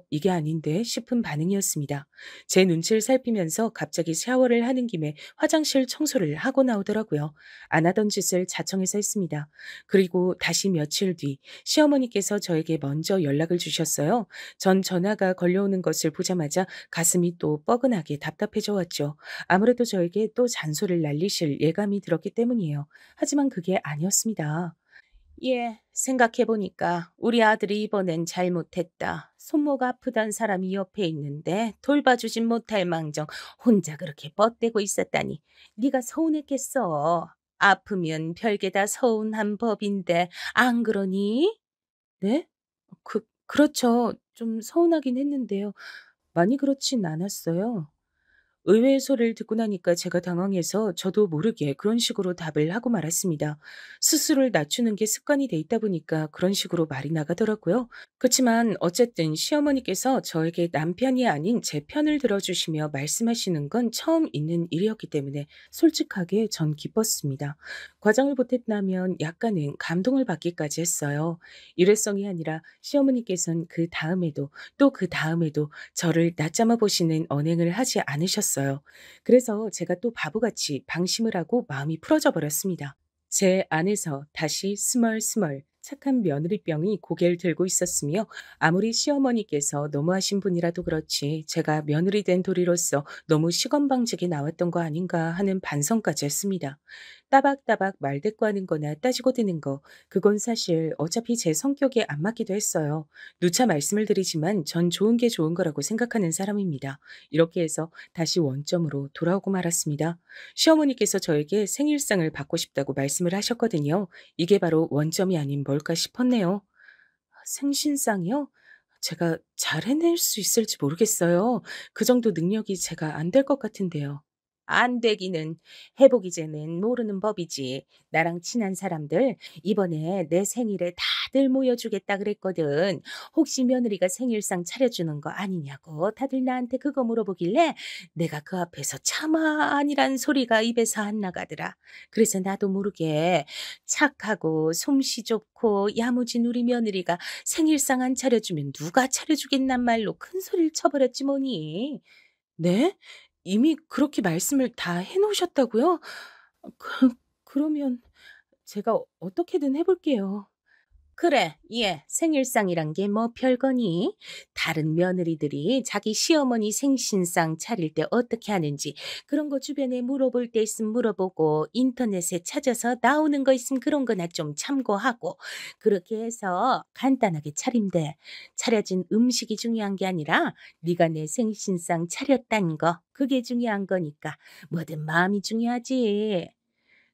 S3: 이게 아닌데 싶은 반응이었습니다. 제 눈치를 살피면서 갑자기 샤워를 하는 김에 화장실 청소를 하고 나오더라고요. 안 하던 짓을 자청해서 했습니다. 그리고 다시 며칠 뒤 시어머니께서 저에게 먼저 연락을 주셨어요. 전 전화가 걸려오는 것을 보자마자 가슴이 또 뻐근하게 답답해져 왔죠. 아무래도 저에게 또 잔소리를 날리실 예감이 들었기 때문이에요. 하지만 그게 아니었습니다. 예, 생각해보니까 우리 아들이 이번엔 잘못했다. 손목 아프단 사람이 옆에 있는데 돌봐주진 못할 망정 혼자 그렇게 뻗대고 있었다니. 네가 서운했겠어. 아프면 별게 다 서운한 법인데 안 그러니? 네? 그렇죠. 좀 서운하긴 했는데요. 많이 그렇진 않았어요. 의외의 소리를 듣고 나니까 제가 당황해서 저도 모르게 그런 식으로 답을 하고 말았습니다. 스스로를 낮추는 게 습관이 돼 있다 보니까 그런 식으로 말이 나가더라고요. 그렇지만 어쨌든 시어머니께서 저에게 남편이 아닌 제 편을 들어주시며 말씀하시는 건 처음 있는 일이었기 때문에 솔직하게 전 기뻤습니다. 과장을 보탰다면 약간은 감동을 받기까지 했어요. 일회성이 아니라 시어머니께서는 그 다음에도 또 그 다음에도 저를 낮잠아 보시는 언행을 하지 않으셨어요. 그래서 제가 또 바보같이 방심을 하고 마음이 풀어져 버렸습니다. 제 안에서 다시 스멀스멀 착한 며느리병이 고개를 들고 있었으며 아무리 시어머니께서 너무하신 분이라도 그렇지 제가 며느리 된 도리로서 너무 시건방지게 나왔던 거 아닌가 하는 반성까지 했습니다. 따박따박 말대꾸하는 거나 따지고 드는 거 그건 사실 어차피 제 성격에 안 맞기도 했어요. 누차 말씀을 드리지만 전 좋은 게 좋은 거라고 생각하는 사람입니다. 이렇게 해서 다시 원점으로 돌아오고 말았습니다. 시어머니께서 저에게 생일상을 받고 싶다고 말씀을 하셨거든요. 이게 바로 원점이 아닌 뭘까 싶었네요. 생신상이요? 제가 잘 해낼 수 있을지 모르겠어요. 그 정도 능력이 제가 안 될 것 같은데요. 안 되기는 해보기 전엔 모르는 법이지. 나랑 친한 사람들 이번에 내 생일에 다들 모여주겠다 그랬거든. 혹시 며느리가 생일상 차려주는 거 아니냐고 다들 나한테 그거 물어보길래 내가 그 앞에서 차마 아니란 소리가 입에서 안 나가더라. 그래서 나도 모르게 착하고 솜씨 좋고 야무진 우리 며느리가 생일상 안 차려주면 누가 차려주겠단 말로 큰 소리를 쳐버렸지 뭐니. 네? 이미 그렇게 말씀을 다 해 놓으셨다고요? 그러면 제가 어떻게든 해 볼게요. 그래, 예, 생일상이란 게 뭐 별거니? 다른 며느리들이 자기 시어머니 생신상 차릴 때 어떻게 하는지 그런 거 주변에 물어볼 때 있으면 물어보고 인터넷에 찾아서 나오는 거 있으면 그런 거나 좀 참고하고 그렇게 해서 간단하게 차림돼. 차려진 음식이 중요한 게 아니라 네가 내 생신상 차렸다는 거 그게 중요한 거니까 뭐든 마음이 중요하지.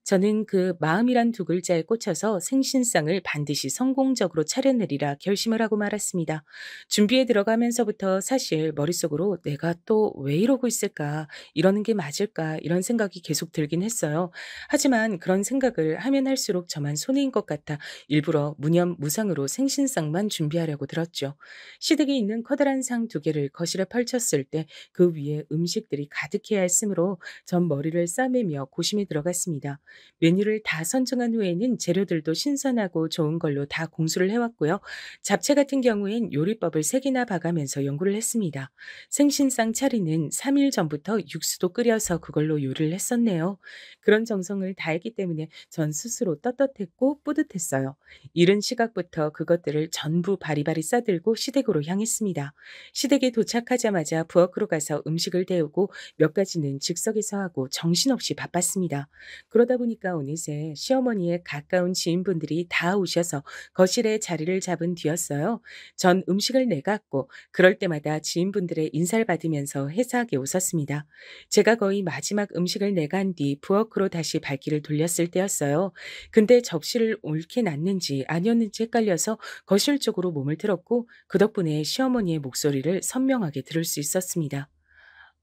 S3: 저는 그 마음이란 두 글자에 꽂혀서 생신상을 반드시 성공적으로 차려내리라 결심을 하고 말았습니다. 준비에 들어가면서부터 사실 머릿속으로 내가 또 왜 이러고 있을까? 이러는 게 맞을까? 이런 생각이 계속 들긴 했어요. 하지만 그런 생각을 하면 할수록 저만 손해인 것 같아 일부러 무념무상으로 생신상만 준비하려고 들었죠. 시댁에 있는 커다란 상 두 개를 거실에 펼쳤을 때 그 위에 음식들이 가득해야 했으므로 전 머리를 싸매며 고심에 들어갔습니다. 메뉴를 다 선정한 후에는 재료들도 신선하고 좋은 걸로 다 공수를 해왔고요. 잡채 같은 경우엔 요리법을 3개나 봐가면서 연구를 했습니다. 생신상 차리는 3일 전부터 육수도 끓여서 그걸로 요리를 했었네요. 그런 정성을 다했기 때문에 전 스스로 떳떳했고 뿌듯했어요. 이른 시각부터 그것들을 전부 바리바리 싸들고 시댁으로 향했습니다. 시댁에 도착하자마자 부엌으로 가서 음식을 데우고 몇 가지는 즉석에서 하고 정신없이 바빴습니다. 그러다 보니까 어느새 시어머니의 가까운 지인분들이 다 오셔서 거실에 자리를 잡은 뒤였어요. 전 음식을 내갔고 그럴 때마다 지인분들의 인사를 받으면서 해사하게 웃었습니다. 제가 거의 마지막 음식을 내간 뒤 부엌으로 다시 발길을 돌렸을 때였어요. 근데 접시를 옳게 놨는지 아니었는지 헷갈려서 거실 쪽으로 몸을 틀었고 그 덕분에 시어머니의 목소리를 선명하게 들을 수 있었습니다.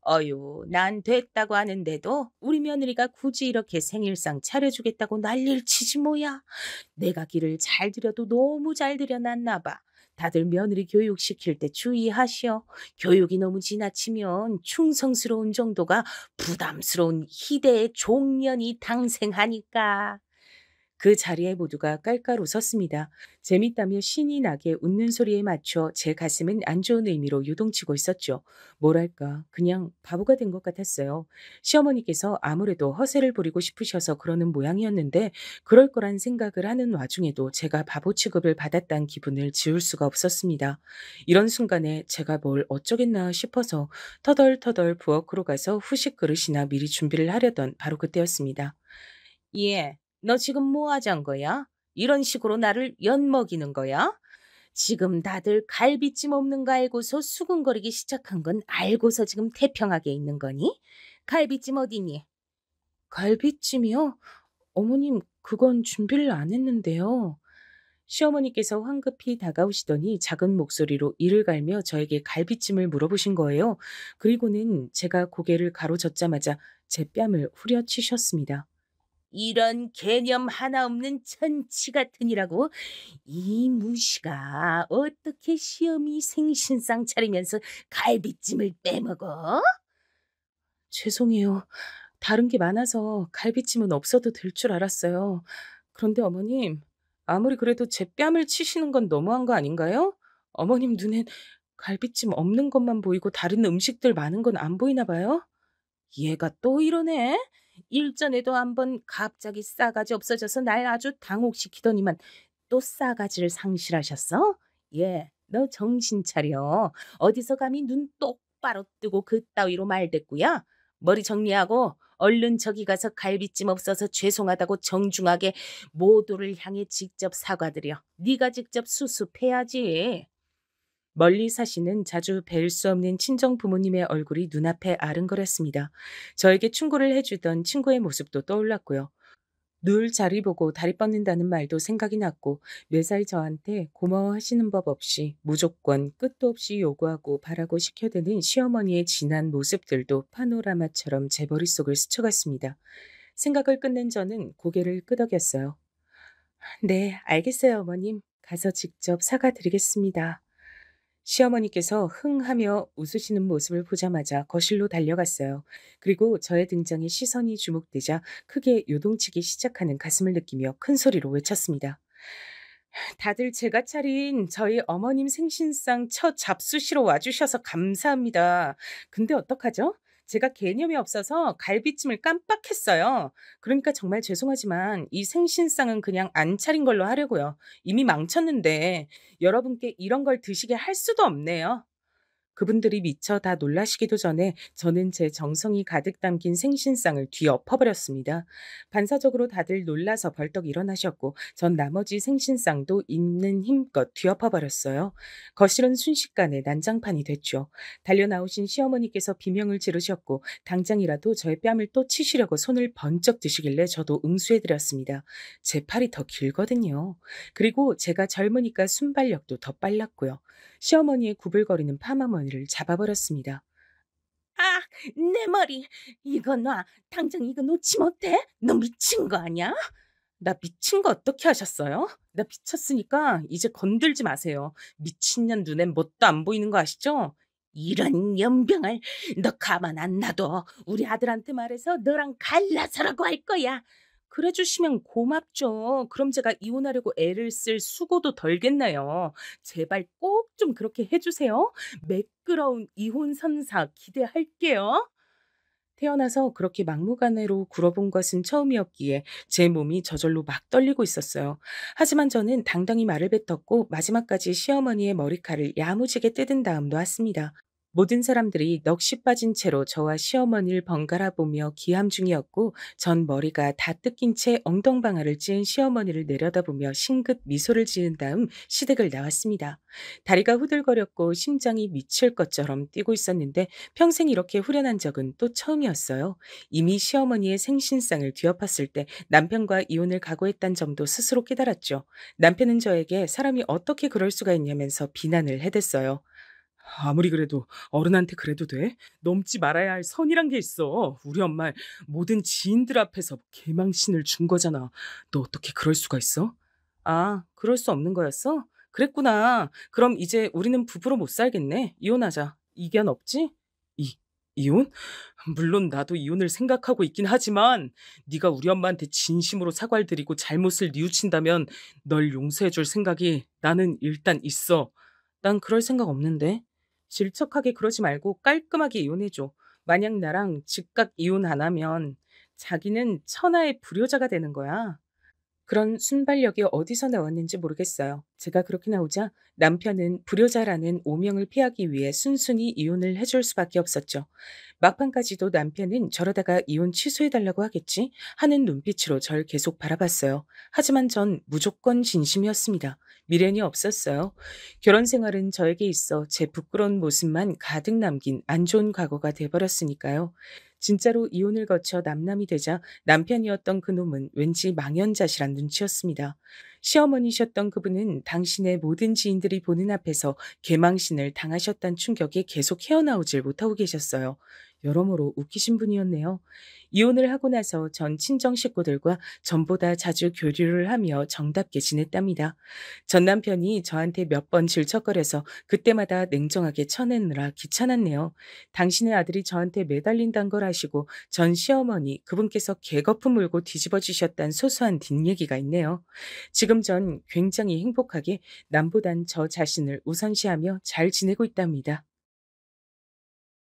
S3: 어유, 난 됐다고 하는데도 우리 며느리가 굳이 이렇게 생일상 차려주겠다고 난리를 치지 뭐야. 내가 길을 잘 들여도 너무 잘 들여놨나 봐. 다들 며느리 교육시킬 때 주의하시오. 교육이 너무 지나치면 충성스러운 정도가 부담스러운 희대의 종년이 당생하니까. 그 자리에 모두가 깔깔 웃었습니다. 재밌다며 신이 나게 웃는 소리에 맞춰 제 가슴은 안 좋은 의미로 요동치고 있었죠. 뭐랄까, 그냥 바보가 된 것 같았어요. 시어머니께서 아무래도 허세를 부리고 싶으셔서 그러는 모양이었는데, 그럴 거란 생각을 하는 와중에도 제가 바보 취급을 받았다는 기분을 지울 수가 없었습니다. 이런 순간에 제가 뭘 어쩌겠나 싶어서 터덜터덜 부엌으로 가서 후식 그릇이나 미리 준비를 하려던 바로 그때였습니다. 예, 너 지금 뭐 하자는 거야? 이런 식으로 나를 엿먹이는 거야? 지금 다들 갈비찜 없는 거 알고서 수근거리기 시작한 건 알고서 지금 태평하게 있는 거니? 갈비찜 어디니? 갈비찜이요? 어머님, 그건 준비를 안 했는데요. 시어머니께서 황급히 다가오시더니 작은 목소리로 이를 갈며 저에게 갈비찜을 물어보신 거예요. 그리고는 제가 고개를 가로젓자마자 제 뺨을 후려치셨습니다. 이런 개념 하나 없는 천치 같으니라고 이 무시가 어떻게 시어미 생신상 차리면서 갈비찜을 빼먹어? 죄송해요. 다른 게 많아서 갈비찜은 없어도 될 줄 알았어요. 그런데 어머님, 아무리 그래도 제 뺨을 치시는 건 너무한 거 아닌가요? 어머님 눈엔 갈비찜 없는 것만 보이고 다른 음식들 많은 건 안 보이나 봐요? 얘가 또 이러네. 일전에도 한번 갑자기 싸가지 없어져서 날 아주 당혹시키더니만 또 싸가지를 상실하셨어? 예, 너 정신 차려. 어디서 감히 눈 똑바로 뜨고 그따위로 말댔구야? 머리 정리하고 얼른 저기 가서 갈비찜 없어서 죄송하다고 정중하게 모두를 향해 직접 사과드려. 네가 직접 수습해야지. 멀리 사시는 자주 뵐 수 없는 친정 부모님의 얼굴이 눈앞에 아른거렸습니다. 저에게 충고를 해주던 친구의 모습도 떠올랐고요. 늘 자리 보고 다리 뻗는다는 말도 생각이 났고 매사에 저한테 고마워하시는 법 없이 무조건 끝도 없이 요구하고 바라고 시켜대는 시어머니의 진한 모습들도 파노라마처럼 제 머릿속을 스쳐갔습니다. 생각을 끝낸 저는 고개를 끄덕였어요. 네, 알겠어요, 어머님. 가서 직접 사과드리겠습니다. 시어머니께서 흥하며 웃으시는 모습을 보자마자 거실로 달려갔어요. 그리고 저의 등장에 시선이 주목되자 크게 요동치기 시작하는 가슴을 느끼며 큰 소리로 외쳤습니다. 다들 제가 차린 저희 어머님 생신상 첫 잡수시러 와주셔서 감사합니다. 근데 어떡하죠? 제가 개념이 없어서 갈비찜을 깜빡했어요. 그러니까 정말 죄송하지만 이 생신상은 그냥 안 차린 걸로 하려고요. 이미 망쳤는데 여러분께 이런 걸 드시게 할 수도 없네요. 그분들이 미처 다 놀라시기도 전에 저는 제 정성이 가득 담긴 생신상을 뒤엎어버렸습니다. 반사적으로 다들 놀라서 벌떡 일어나셨고 전 나머지 생신상도 있는 힘껏 뒤엎어버렸어요. 거실은 순식간에 난장판이 됐죠. 달려나오신 시어머니께서 비명을 지르셨고 당장이라도 저의 뺨을 또 치시려고 손을 번쩍 드시길래 저도 응수해드렸습니다. 제 팔이 더 길거든요. 그리고 제가 젊으니까 순발력도 더 빨랐고요. 시어머니의 구불거리는 파마머리를 잡아버렸습니다. 아, 내 머리. 이거 놔. 당장 이거 놓지 못해? 너 미친 거 아니야? 나 미친 거 어떻게 하셨어요? 나 미쳤으니까 이제 건들지 마세요. 미친년 눈엔 뭣도 안 보이는 거 아시죠? 이런 연병을 너 가만 안 놔둬. 우리 아들한테 말해서 너랑 갈라서라고 할 거야. 그래 주시면 고맙죠. 그럼 제가 이혼하려고 애를 쓸 수고도 덜겠나요. 제발 꼭 좀 그렇게 해주세요. 매끄러운 이혼 선사 기대할게요. 태어나서 그렇게 막무가내로 굴어본 것은 처음이었기에 제 몸이 저절로 막 떨리고 있었어요. 하지만 저는 당당히 말을 뱉었고 마지막까지 시어머니의 머리칼을 야무지게 뜯은 다음 놓았습니다. 모든 사람들이 넋이 빠진 채로 저와 시어머니를 번갈아 보며 기함 중이었고 전 머리가 다 뜯긴 채 엉덩방아를 찧은 시어머니를 내려다보며 싱긋 미소를 지은 다음 시댁을 나왔습니다. 다리가 후들거렸고 심장이 미칠 것처럼 뛰고 있었는데 평생 이렇게 후련한 적은 또 처음이었어요. 이미 시어머니의 생신상을 뒤엎었을 때 남편과 이혼을 각오했단 점도 스스로 깨달았죠. 남편은 저에게 사람이 어떻게 그럴 수가 있냐면서 비난을 해댔어요. 아무리 그래도 어른한테 그래도 돼? 넘지 말아야 할 선이란 게 있어. 우리 엄마 모든 지인들 앞에서 개망신을 준 거잖아. 너 어떻게 그럴 수가 있어? 아, 그럴 수 없는 거였어? 그랬구나. 그럼 이제 우리는 부부로 못 살겠네. 이혼하자. 이견 없지? 이혼? 물론 나도 이혼을 생각하고 있긴 하지만 네가 우리 엄마한테 진심으로 사과를 드리고 잘못을 뉘우친다면 널 용서해 줄 생각이 나는 일단 있어. 난 그럴 생각 없는데. 질척하게 그러지 말고 깔끔하게 이혼해줘. 만약 나랑 즉각 이혼 안 하면 자기는 천하의 불효자가 되는 거야. 그런 순발력이 어디서 나왔는지 모르겠어요. 제가 그렇게 나오자 남편은 불효자라는 오명을 피하기 위해 순순히 이혼을 해줄 수밖에 없었죠. 막판까지도 남편은 저러다가 이혼 취소해달라고 하겠지 하는 눈빛으로 절 계속 바라봤어요. 하지만 전 무조건 진심이었습니다. 미련이 없었어요. 결혼 생활은 저에게 있어 제 부끄러운 모습만 가득 남긴 안 좋은 과거가 돼버렸으니까요. 진짜로 이혼을 거쳐 남남이 되자 남편이었던 그놈은 왠지 망연자실한 눈치였습니다. 시어머니셨던 그분은 당신의 모든 지인들이 보는 앞에서 개망신을 당하셨단 충격에 계속 헤어나오질 못하고 계셨어요. 여러모로 웃기신 분이었네요. 이혼을 하고 나서 전 친정 식구들과 전보다 자주 교류를 하며 정답게 지냈답니다. 전 남편이 저한테 몇 번 질척거려서 그때마다 냉정하게 쳐내느라 귀찮았네요. 당신의 아들이 저한테 매달린다는 걸 아시고 전 시어머니 그분께서 개거품 물고 뒤집어 주셨단 소소한 뒷얘기가 있네요. 지금 전 굉장히 행복하게 남보단 저 자신을 우선시하며 잘 지내고 있답니다.